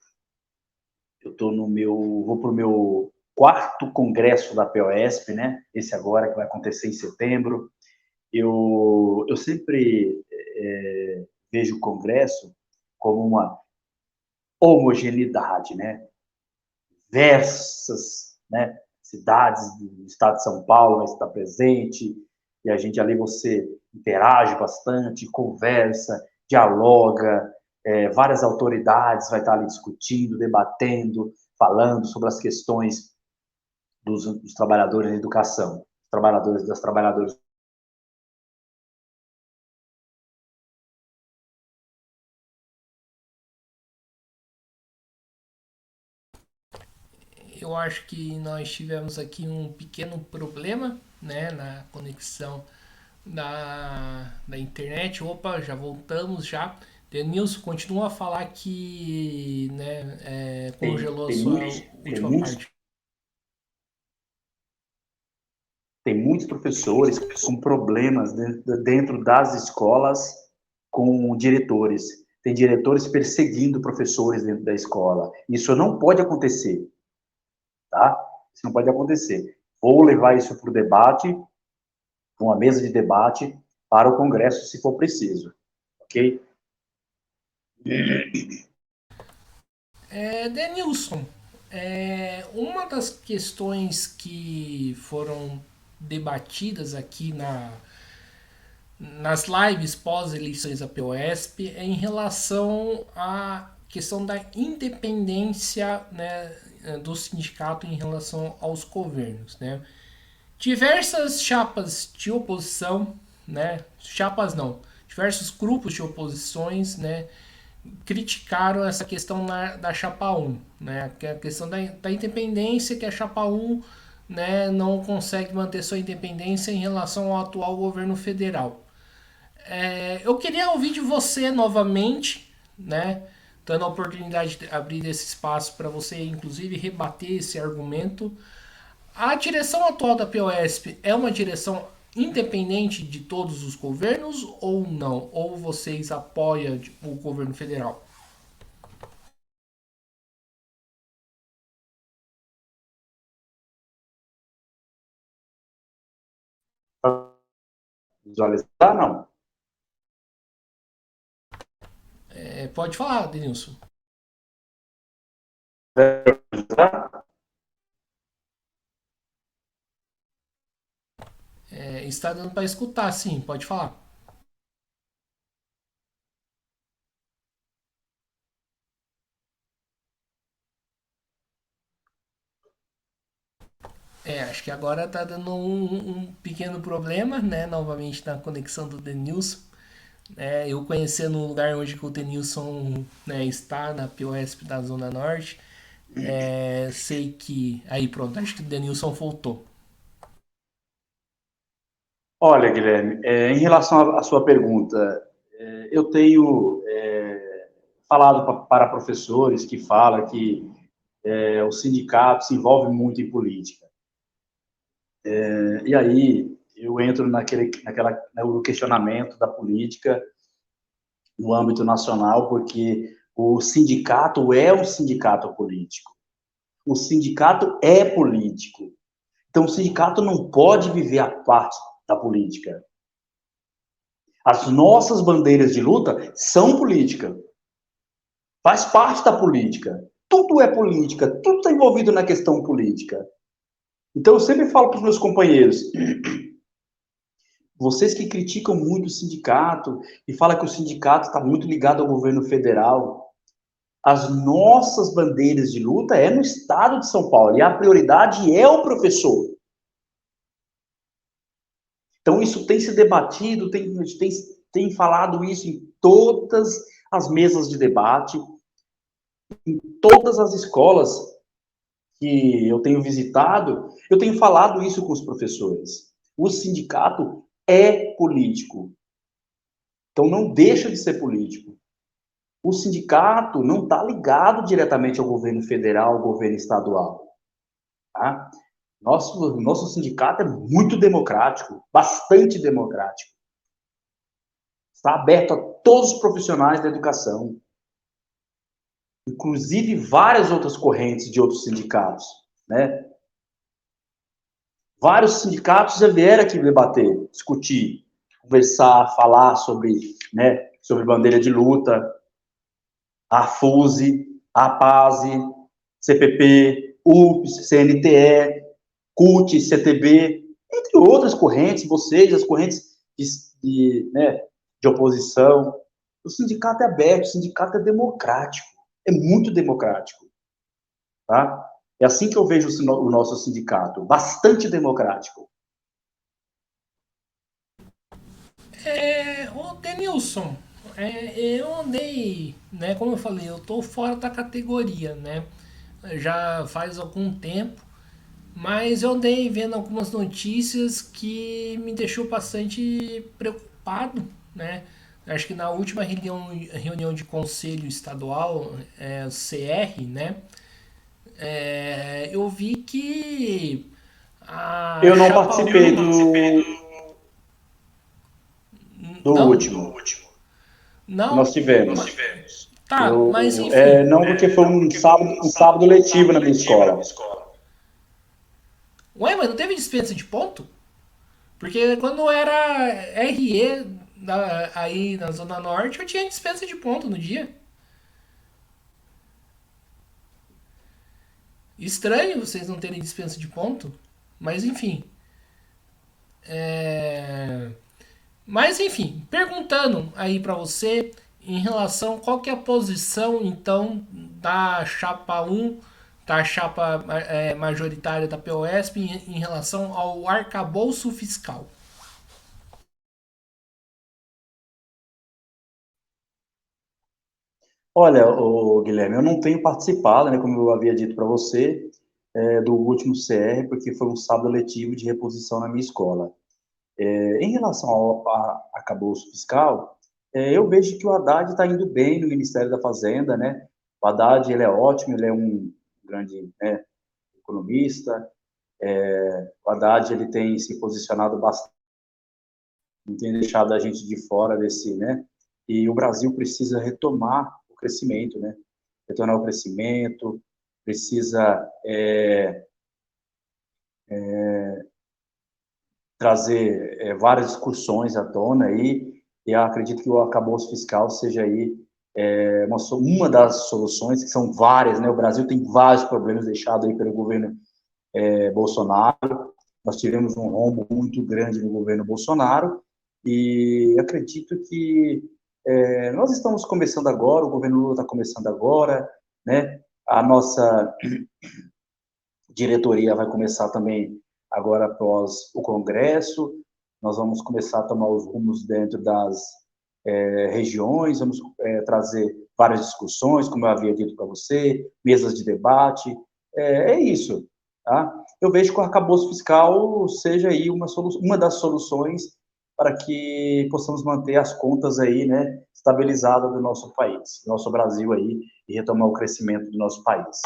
vou para o meu quarto congresso da POSP, né? Esse agora que vai acontecer em setembro. Eu sempre vejo o congresso como uma homogeneidade, né? Diversas, né? Cidades do estado de São Paulo vai estar presente, e a gente ali, você interage bastante, conversa, dialoga, várias autoridades vai estar ali discutindo, debatendo, falando sobre as questões dos trabalhadores da educação, das trabalhadoras. Eu acho que nós tivemos aqui um pequeno problema, né, na conexão da internet. Opa, já voltamos já. Denilson continua a falar que, né, Tem, congelou a tem sua muitos, tem última muitos, parte. tem muitos professores com problemas dentro das escolas com diretores. Tem diretores perseguindo professores dentro da escola. Isso não pode acontecer, tá? Isso não pode acontecer. Vou levar isso para o debate, uma mesa de debate, para o Congresso, se for preciso, ok? Denilson, uma das questões que foram debatidas aqui nas lives pós-eleições da POSP é em relação à questão da independência, né, do sindicato em relação aos governos, né? Diversas chapas de oposição, né? Chapas não, diversos grupos de oposições, né? Criticaram essa questão da chapa 1, né? Que é a questão da independência, que a chapa 1, né, não consegue manter sua independência em relação ao atual governo federal. Eu queria ouvir de você novamente, né? Dando a oportunidade de abrir esse espaço para você, inclusive, rebater esse argumento. A direção atual da POSP é uma direção independente de todos os governos ou não? Ou vocês apoiam o governo federal? Visualizar, não. Pode falar, Denilson. Visualizar? Está dando para escutar, sim, pode falar. Acho que agora está dando um pequeno problema, né? Novamente na conexão do Denilson. Eu conhecendo o lugar onde o Denilson, né, está, na POSP da Zona Norte, sei que. Aí pronto, acho que o Denilson voltou. Olha, Guilherme, em relação à sua pergunta, eu tenho falado para professores que falam que o sindicato se envolve muito em política. E aí eu entro no questionamento da política no âmbito nacional, porque o sindicato é um sindicato político. O sindicato é político. Então, o sindicato não pode viver a parte da política. As nossas bandeiras de luta são política. Faz parte da política. Tudo é política. Tudo está envolvido na questão política. Então, eu sempre falo para os meus companheiros, vocês que criticam muito o sindicato e falam que o sindicato está muito ligado ao governo federal, as nossas bandeiras de luta é no estado de São Paulo e a prioridade é o professor. Então, isso tem se debatido, tem falado isso em todas as mesas de debate, em todas as escolas que eu tenho visitado, eu tenho falado isso com os professores. O sindicato é político. Então, não deixa de ser político. O sindicato não está ligado diretamente ao governo federal, ao governo estadual. Tá? Nosso sindicato é muito democrático, bastante democrático. Está aberto a todos os profissionais da educação, inclusive várias outras correntes de outros sindicatos, né? Vários sindicatos já vieram aqui debater, discutir, conversar, falar sobre, né, sobre bandeira de luta, a FUSE, a APASE, CPP, UPS, CNTE, CUT, CTB, entre outras correntes, vocês, as correntes né, de oposição. O sindicato é aberto, o sindicato é democrático, é muito democrático, tá? É assim que eu vejo o nosso sindicato, bastante democrático. Ô Denilson, eu andei, né, como eu falei, eu tô fora da categoria, né? Já faz algum tempo, mas eu andei vendo algumas notícias que me deixou bastante preocupado, né? Acho que na última reunião de conselho estadual, CR, né? Eu vi que a Eu não chapa participei 1 do não, último que não, nós tivemos. tá, mas enfim. Não, porque foi um sábado letivo na minha escola. Ué, mas não teve dispensa de ponto? Porque quando era RE aí na Zona Norte, eu tinha dispensa de ponto no dia. Estranho vocês não terem dispensa de ponto, mas enfim. É... Mas enfim, perguntando aí pra você em relação qual que é a posição então da chapa um, da chapa majoritária da POSP em relação ao arcabouço fiscal. Olha, Guilherme, eu não tenho participado, né, como eu havia dito para você, do último CR, porque foi um sábado letivo de reposição na minha escola. Em relação ao arcabouço fiscal, eu vejo que o Haddad está indo bem no Ministério da Fazenda, né? O Haddad, ele é ótimo, ele é um grande, né, economista. O Haddad, ele tem se posicionado bastante, não tem deixado a gente de fora desse, né? E o Brasil precisa retomar o crescimento, né? Retornar o crescimento, precisa trazer várias discussões à tona aí, e eu acredito que o arcabouço fiscal seja aí uma das soluções, que são várias, né? O Brasil tem vários problemas deixados aí pelo governo Bolsonaro. Nós tivemos um rombo muito grande no governo Bolsonaro, e acredito que nós estamos começando agora, o governo Lula está começando agora, né? A nossa diretoria vai começar também agora após o Congresso. Nós vamos começar a tomar os rumos dentro das regiões, vamos trazer várias discussões, como eu havia dito para você, mesas de debate. É isso. Tá? Eu vejo que o arcabouço fiscal seja aí uma das soluções para que possamos manter as contas aí, né, estabilizadas do nosso país, do nosso Brasil aí, e retomar o crescimento do nosso país.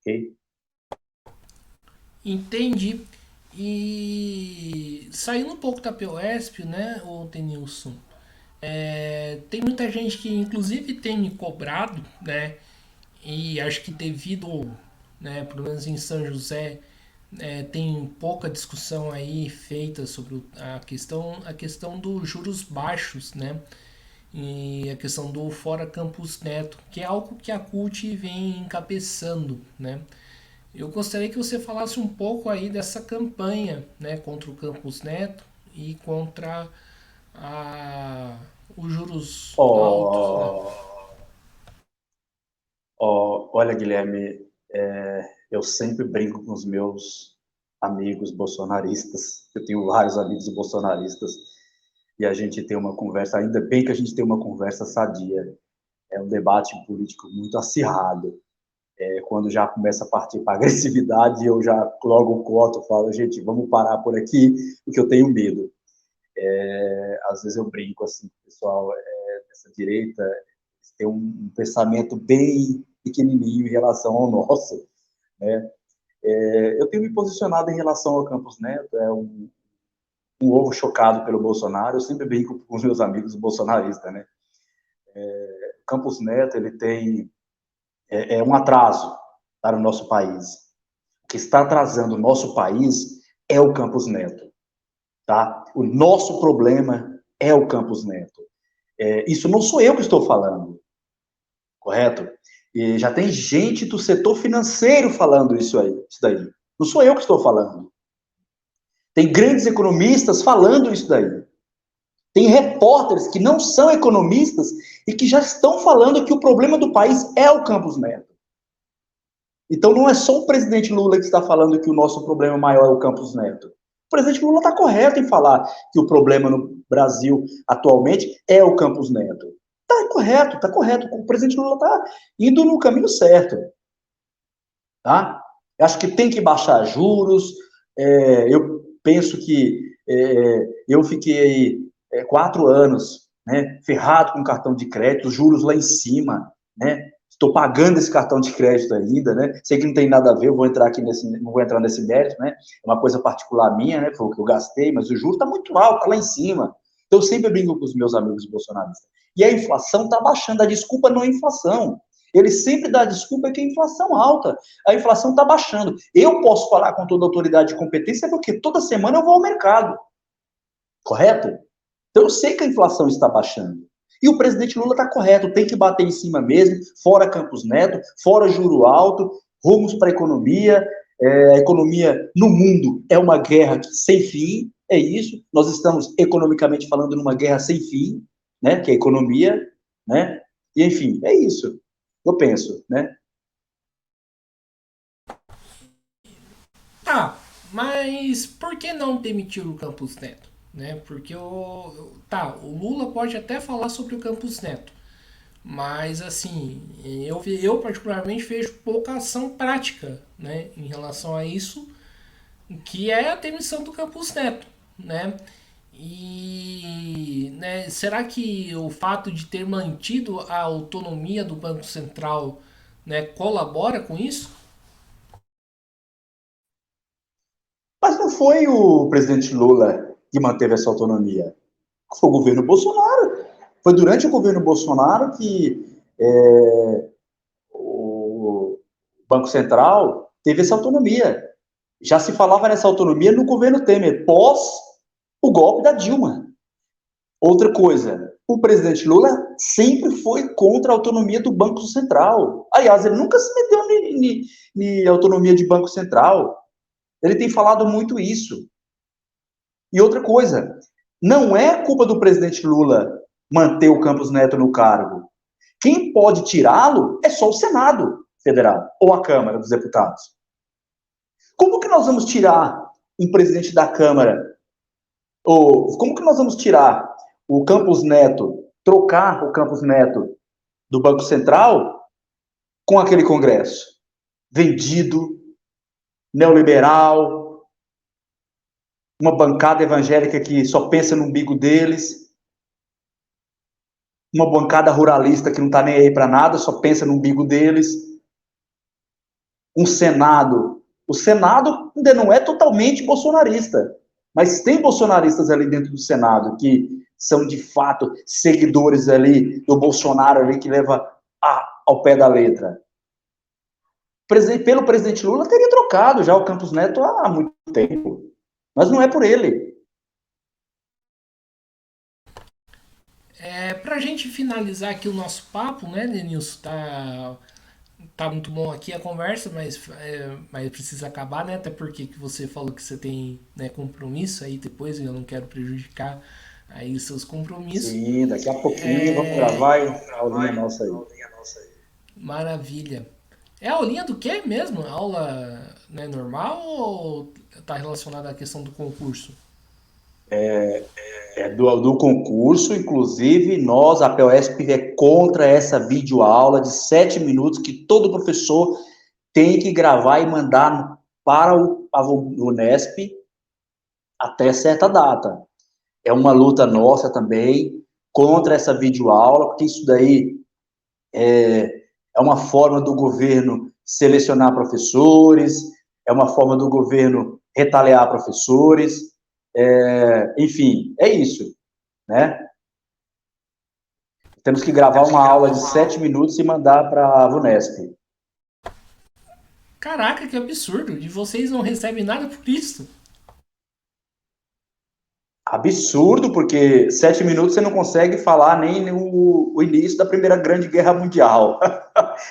Ok? Entendi. E saindo um pouco da POSP, né, o Denilson, tem muita gente que inclusive tem me cobrado, né, e acho que devido, né, pelo menos em São José, tem pouca discussão aí feita sobre a questão dos juros baixos, né, e a questão do Fora Campus Neto, que é algo que a CUT vem encabeçando, né. Eu gostaria que você falasse um pouco aí dessa campanha, né, contra o Campus Neto e contra a, os juros altos, né? Oh, olha, Guilherme, eu sempre brinco com os meus amigos bolsonaristas. Eu tenho vários amigos bolsonaristas e a gente tem uma conversa, ainda bem que a gente tem uma conversa sadia. É um debate político muito acirrado. Quando já começa a partir para agressividade, eu já logo corto, falo, gente, vamos parar por aqui, porque eu tenho medo. Às vezes eu brinco assim, pessoal, essa direita tem um pensamento bem pequenininho em relação ao nosso, né? Eu tenho me posicionado em relação ao Campos Neto, um ovo chocado pelo Bolsonaro. Eu sempre brinco com os meus amigos bolsonaristas, né? O Campos Neto, ele tem um atraso para o nosso país. O que está atrasando o nosso país é o Campos Neto, tá? O nosso problema é o Campos Neto. Isso não sou eu que estou falando, correto? E já tem gente do setor financeiro falando isso daí. Não sou eu que estou falando. Tem grandes economistas falando isso daí. Tem repórteres que não são economistas e que já estão falando que o problema do país é o Campos Neto. Então não é só o presidente Lula que está falando que o nosso problema maior é o Campos Neto. O presidente Lula está correto em falar que o problema no Brasil atualmente é o Campos Neto. Está correto. O presidente Lula está indo no caminho certo. Tá? Eu acho que tem que baixar juros. Eu penso que eu fiquei 4 anos, né, ferrado com cartão de crédito, juros lá em cima, né? Estou pagando esse cartão de crédito ainda, né? Sei que não tem nada a ver, não vou entrar nesse mérito, né? É uma coisa particular minha, né? Foi o que eu gastei, mas o juro está muito alto, está lá em cima. Então, eu sempre brinco com os meus amigos bolsonaristas. E a inflação está baixando, a desculpa não é inflação. Ele sempre dá a desculpa que a inflação alta. A inflação está baixando. Eu posso falar com toda a autoridade de competência porque toda semana eu vou ao mercado. Correto? Então, eu sei que a inflação está baixando. E o presidente Lula está correto, tem que bater em cima mesmo, fora Campos Neto, fora juro alto, rumos para a economia. A economia no mundo é uma guerra sem fim, é isso. Nós estamos, economicamente falando, numa guerra sem fim, né? Que é a economia, né? E, enfim, é isso. Eu penso, né? Tá, mas por que não demitir o Campos Neto? Né? Porque o Lula pode até falar sobre o Campos Neto, mas assim, eu particularmente vejo pouca ação prática, né, em relação a isso, que é a demissão do Campos Neto, né? E né, será que o fato de ter mantido a autonomia do Banco Central, né, colabora com isso? Mas não foi o presidente Lula que manteve essa autonomia. Foi o governo Bolsonaro. Foi durante o governo Bolsonaro que o Banco Central teve essa autonomia. Já se falava nessa autonomia no governo Temer, pós o golpe da Dilma. Outra coisa, o presidente Lula sempre foi contra a autonomia do Banco Central. Aliás, ele nunca se meteu em autonomia de Banco Central. Ele tem falado muito isso. E outra coisa, não é culpa do presidente Lula manter o Campos Neto no cargo. Quem pode tirá-lo é só o Senado Federal ou a Câmara dos Deputados. Como que nós vamos tirar um presidente da Câmara? Ou como que nós vamos tirar o Campos Neto, trocar o Campos Neto do Banco Central com aquele Congresso vendido, neoliberal, uma bancada evangélica que só pensa no umbigo deles, uma bancada ruralista que não está nem aí para nada, só pensa no umbigo deles, um Senado. O Senado ainda não é totalmente bolsonarista, mas tem bolsonaristas ali dentro do Senado que são, de fato, seguidores ali do Bolsonaro ali, que leva ao pé da letra. Pelo presidente Lula, teria trocado já o Campos Neto há muito tempo. Mas não é por ele. Para a gente finalizar aqui o nosso papo, né, Denilson? Tá muito bom aqui a conversa, mas precisa acabar, né? Até porque que você falou que você tem, né, compromisso aí depois, e eu não quero prejudicar aí os seus compromissos. Sim, daqui a pouquinho vamos gravar a aulinha nossa aí. Maravilha. É a aulinha do quê mesmo? Aula, né, normal ou tá relacionada à questão do concurso? Do concurso, inclusive, nós, a POSP, é contra essa videoaula de 7 minutos que todo professor tem que gravar e mandar para a Unesp até certa data. É uma luta nossa também contra essa videoaula, porque isso daí é uma forma do governo selecionar professores, é uma forma do governo retaliar professores, enfim, é isso, né? Temos que gravar uma aula de 7 minutos e mandar para a VUNESP. Caraca, que absurdo! E vocês não recebem nada por isso? Absurdo, porque 7 minutos você não consegue falar nem o início da Primeira Grande Guerra Mundial.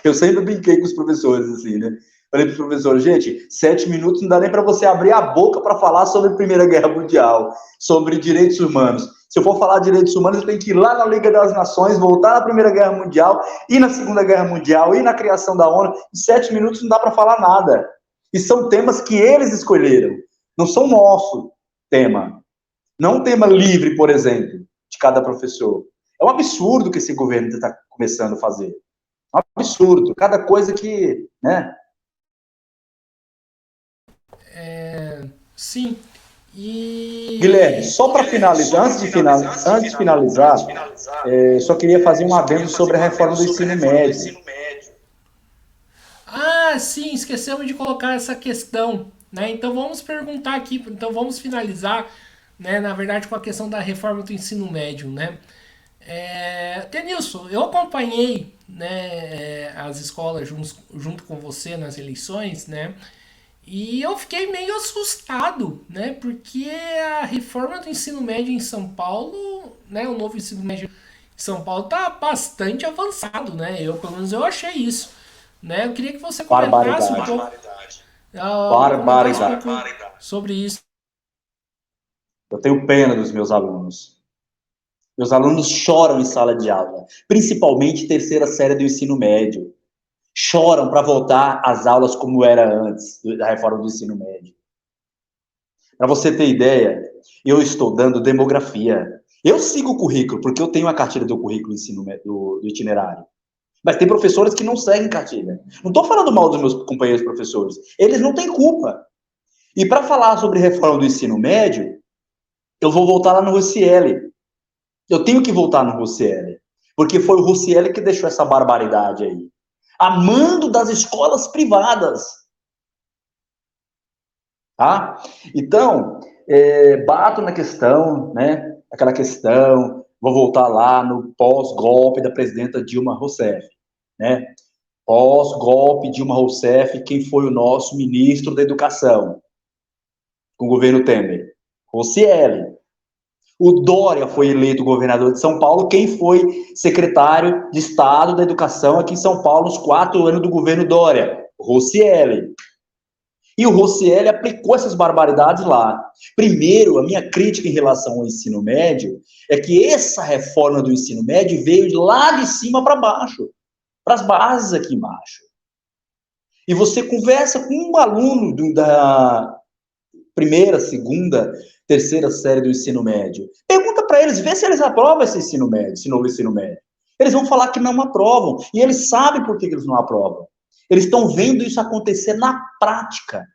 Eu sempre brinquei com os professores, assim, né? Falei para os professores, gente, 7 minutos não dá nem para você abrir a boca para falar sobre a Primeira Guerra Mundial, sobre direitos humanos. Se eu for falar de direitos humanos, eu tenho que ir lá na Liga das Nações, voltar na Primeira Guerra Mundial, ir na Segunda Guerra Mundial, ir na criação da ONU. Em 7 minutos não dá para falar nada. E são temas que eles escolheram, não são nosso tema. Não um tema livre, por exemplo, de cada professor. É um absurdo que esse governo está começando a fazer. É um absurdo. Cada coisa que, né? Sim. E. Guilherme, só para finalizar, antes de finalizar, só queria fazer um adendo sobre a reforma do ensino médio. Ah, sim, esquecemos de colocar essa questão, né? Então vamos perguntar aqui, então vamos finalizar, né, na verdade, com a questão da reforma do ensino médio, né? Denilson, eu acompanhei, né, as escolas junto com você nas eleições, né? E eu fiquei meio assustado, né? Porque a reforma do ensino médio em São Paulo, né? O novo ensino médio em São Paulo tá bastante avançado, né? Pelo menos eu achei isso, né? Eu queria que você comentasse um pouco, Barbaridade. Sobre isso. Eu tenho pena dos meus alunos. Meus alunos choram em sala de aula, principalmente terceira série do ensino médio. Choram para voltar às aulas como era antes da reforma do ensino médio. Para você ter ideia, eu estou dando demografia. Eu sigo o currículo, porque eu tenho a cartilha do currículo do itinerário. Mas tem professores que não seguem cartilha. Não estou falando mal dos meus companheiros professores. Eles não têm culpa. E para falar sobre reforma do ensino médio, eu vou voltar lá no Rocieli. Eu tenho que voltar no Rocieli. Porque foi o Rocieli que deixou essa barbaridade aí. A mando das escolas privadas. Tá? Então, bato na questão, né? Aquela questão, vou voltar lá no pós-golpe da presidenta Dilma Rousseff, né? Pós-golpe Dilma Rousseff, quem foi o nosso ministro da Educação? Com o governo Temer? Rocieli. O Dória foi eleito governador de São Paulo. Quem foi secretário de Estado da Educação aqui em São Paulo nos 4 anos do governo Dória? Rocieli. E o Rocieli aplicou essas barbaridades lá. Primeiro, a minha crítica em relação ao ensino médio é que essa reforma do ensino médio veio de lá de cima para baixo, para as bases aqui embaixo. E você conversa com um aluno da primeira, segunda, terceira série do ensino médio. Pergunta para eles, vê se eles aprovam esse ensino médio, esse novo ensino médio. Eles vão falar que não aprovam. E eles sabem por que eles não aprovam. Eles estão vendo isso acontecer na prática.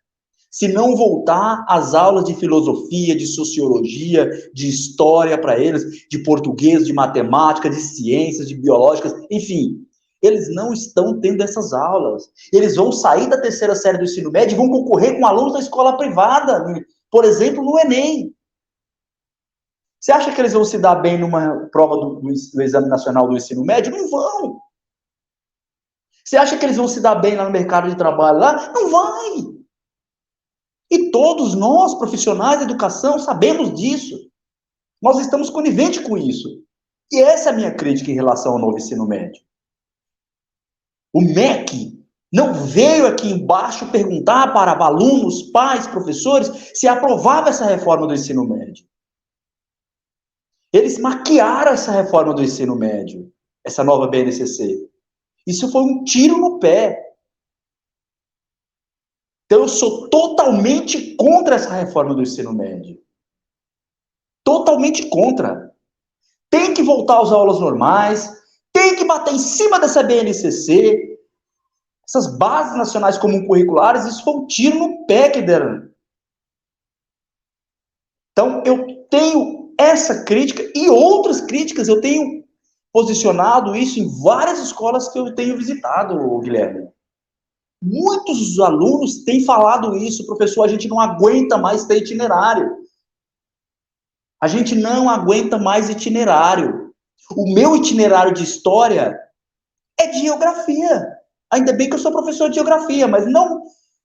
Se não voltar às aulas de filosofia, de sociologia, de história para eles, de português, de matemática, de ciências, de biológicas, enfim. Eles não estão tendo essas aulas. Eles vão sair da terceira série do ensino médio e vão concorrer com alunos da escola privada, por exemplo, no Enem. Você acha que eles vão se dar bem numa prova do Exame Nacional do Ensino Médio? Não vão. Você acha que eles vão se dar bem lá no mercado de trabalho? Lá? Não vai. E todos nós, profissionais da educação, sabemos disso. Nós estamos coniventes com isso. E essa é a minha crítica em relação ao novo ensino médio. O MEC não veio aqui embaixo perguntar para alunos, pais, professores, se aprovava essa reforma do ensino médio. Eles maquiaram essa reforma do ensino médio, essa nova BNCC. Isso foi um tiro no pé. Então, eu sou totalmente contra essa reforma do ensino médio. Totalmente contra. Tem que voltar às aulas normais, tem que bater em cima dessa BNCC, essas bases nacionais comum curriculares, isso foi um tiro no pé que deram. Então, eu tenho essa crítica e outras críticas, eu tenho posicionado isso em várias escolas que eu tenho visitado, Guilherme. Muitos alunos têm falado isso, professor, a gente não aguenta mais ter itinerário. A gente não aguenta mais itinerário. O meu itinerário de história é de geografia. Ainda bem que eu sou professor de geografia, mas não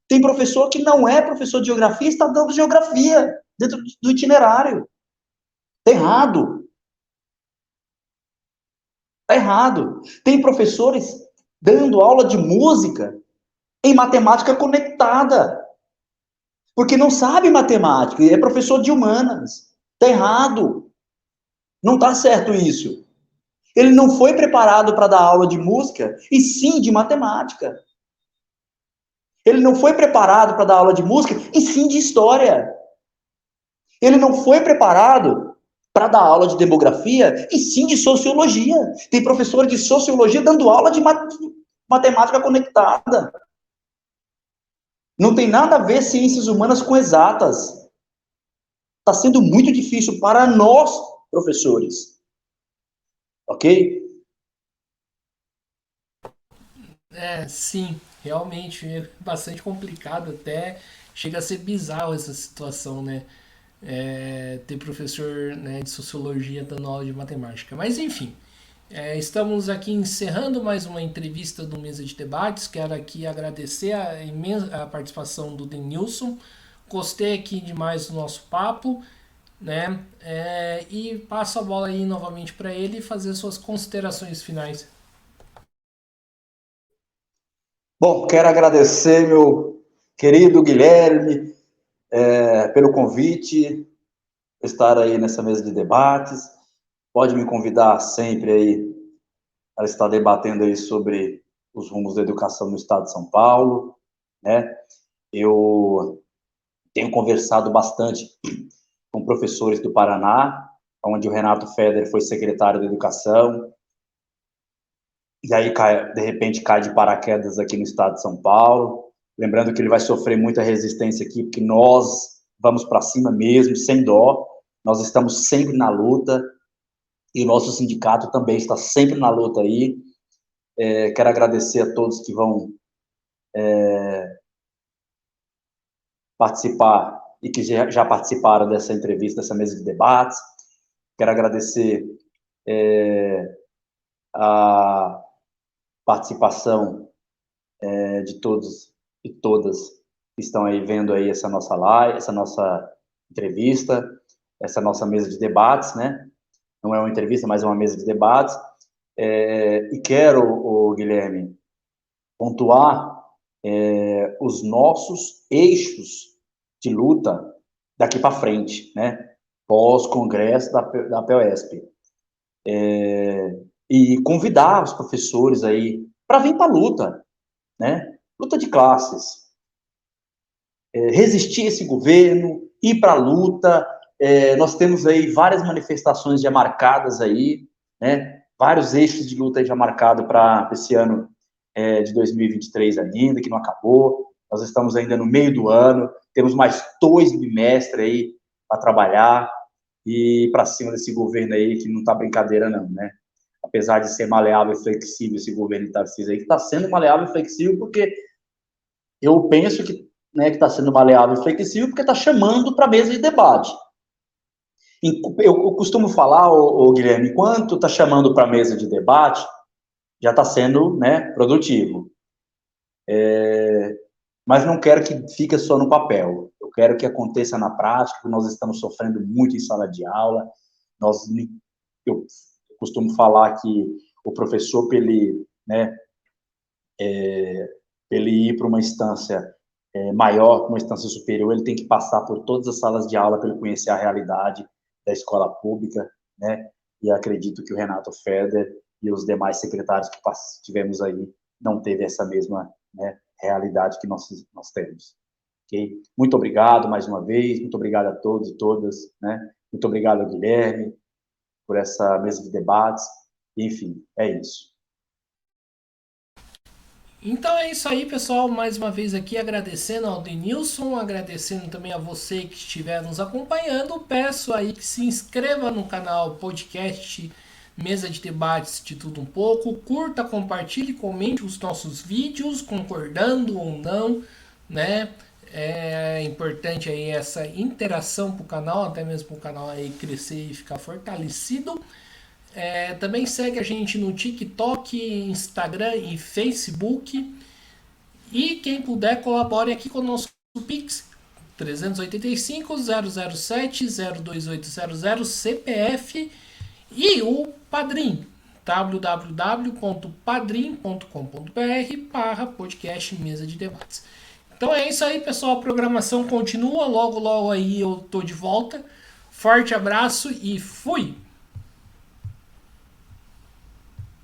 tem professor que não é professor de geografia e está dando geografia dentro do itinerário. Está errado. Está errado. Tem professores dando aula de música em matemática conectada, porque não sabe matemática, é professor de humanas. Está errado. Não está certo isso. Ele não foi preparado para dar aula de música, e sim de matemática. Ele não foi preparado para dar aula de música, e sim de história. Ele não foi preparado para dar aula de demografia, e sim de sociologia. Tem professor de sociologia dando aula de matemática conectada. Não tem nada a ver ciências humanas com exatas. Está sendo muito difícil para nós, professores. Ok? Sim, realmente é bastante complicado, até chega a ser bizarro essa situação, né? Ter professor, né, de sociologia dando aula de matemática. Mas enfim, estamos aqui encerrando mais uma entrevista do Mesa de Debates. Quero aqui agradecer a participação do Denilson. Gostei aqui demais do nosso papo, né? E passo a bola aí novamente para ele fazer suas considerações finais. Bom, quero agradecer meu querido Guilherme pelo convite, estar aí nessa mesa de debates. Pode me convidar sempre aí para estar debatendo aí sobre os rumos da educação no estado de São Paulo, né? Eu tenho conversado bastante com professores do Paraná, onde o Renato Feder foi secretário da Educação, e aí, de repente, cai de paraquedas aqui no estado de São Paulo. Lembrando que ele vai sofrer muita resistência aqui, porque nós vamos para cima mesmo, sem dó. Nós estamos sempre na luta, e o nosso sindicato também está sempre na luta aí. Quero agradecer a todos que vão participar e que já participaram dessa entrevista, dessa mesa de debates. Quero agradecer a participação de todos e todas que estão aí vendo aí essa nossa live, essa nossa entrevista, essa nossa mesa de debates, né? Não é uma entrevista, mas é uma mesa de debates. E quero, Guilherme, pontuar os nossos eixos de luta daqui para frente, né? Pós-congresso da POSP. E convidar os professores aí para vir para a luta, né? Luta de classes. Resistir esse governo, ir para a luta. Nós temos aí várias manifestações já marcadas aí, né? Vários eixos de luta já marcados para esse ano de 2023 ainda, que não acabou. Nós estamos ainda no meio do ano, temos mais 2 bimestres aí para trabalhar e para cima desse governo aí, que não está brincadeira não, né? Apesar de ser maleável e flexível esse governo de Tarcísio aí, que está sendo maleável e flexível porque eu penso que está sendo maleável e flexível porque está chamando para a mesa de debate. Eu costumo falar, Guilherme, enquanto está chamando para a mesa de debate, já está sendo, né, produtivo. Mas não quero que fique só no papel. Eu quero que aconteça na prática, porque nós estamos sofrendo muito em sala de aula. Eu costumo falar que o professor, para ele, né, ele ir para uma instância maior, uma instância superior, ele tem que passar por todas as salas de aula para ele conhecer a realidade da escola pública, né? E acredito que o Renato Feder e os demais secretários que tivemos aí não teve essa mesma, né, realidade que nós temos. Okay? Muito obrigado mais uma vez, muito obrigado a todos e todas, né? Muito obrigado ao Guilherme por essa mesa de debates. Enfim, é isso. Então é isso aí, pessoal. Mais uma vez aqui agradecendo ao Denilson, agradecendo também a você que estiver nos acompanhando. Peço aí que se inscreva no canal podcast, mesa de debates de tudo um pouco. Curta, compartilhe, comente os nossos vídeos, concordando ou não, né? É importante aí essa interação para o canal, até mesmo para o canal aí crescer e ficar fortalecido. Também segue a gente no TikTok, Instagram e Facebook. E quem puder, colabore aqui com o nosso Pix 385 007 02800 CPF e o Padrim www.padrim.com.br/podcast Mesa de Debates. Então é isso aí, pessoal. A programação continua. Logo, logo aí eu tô de volta. Forte abraço e fui!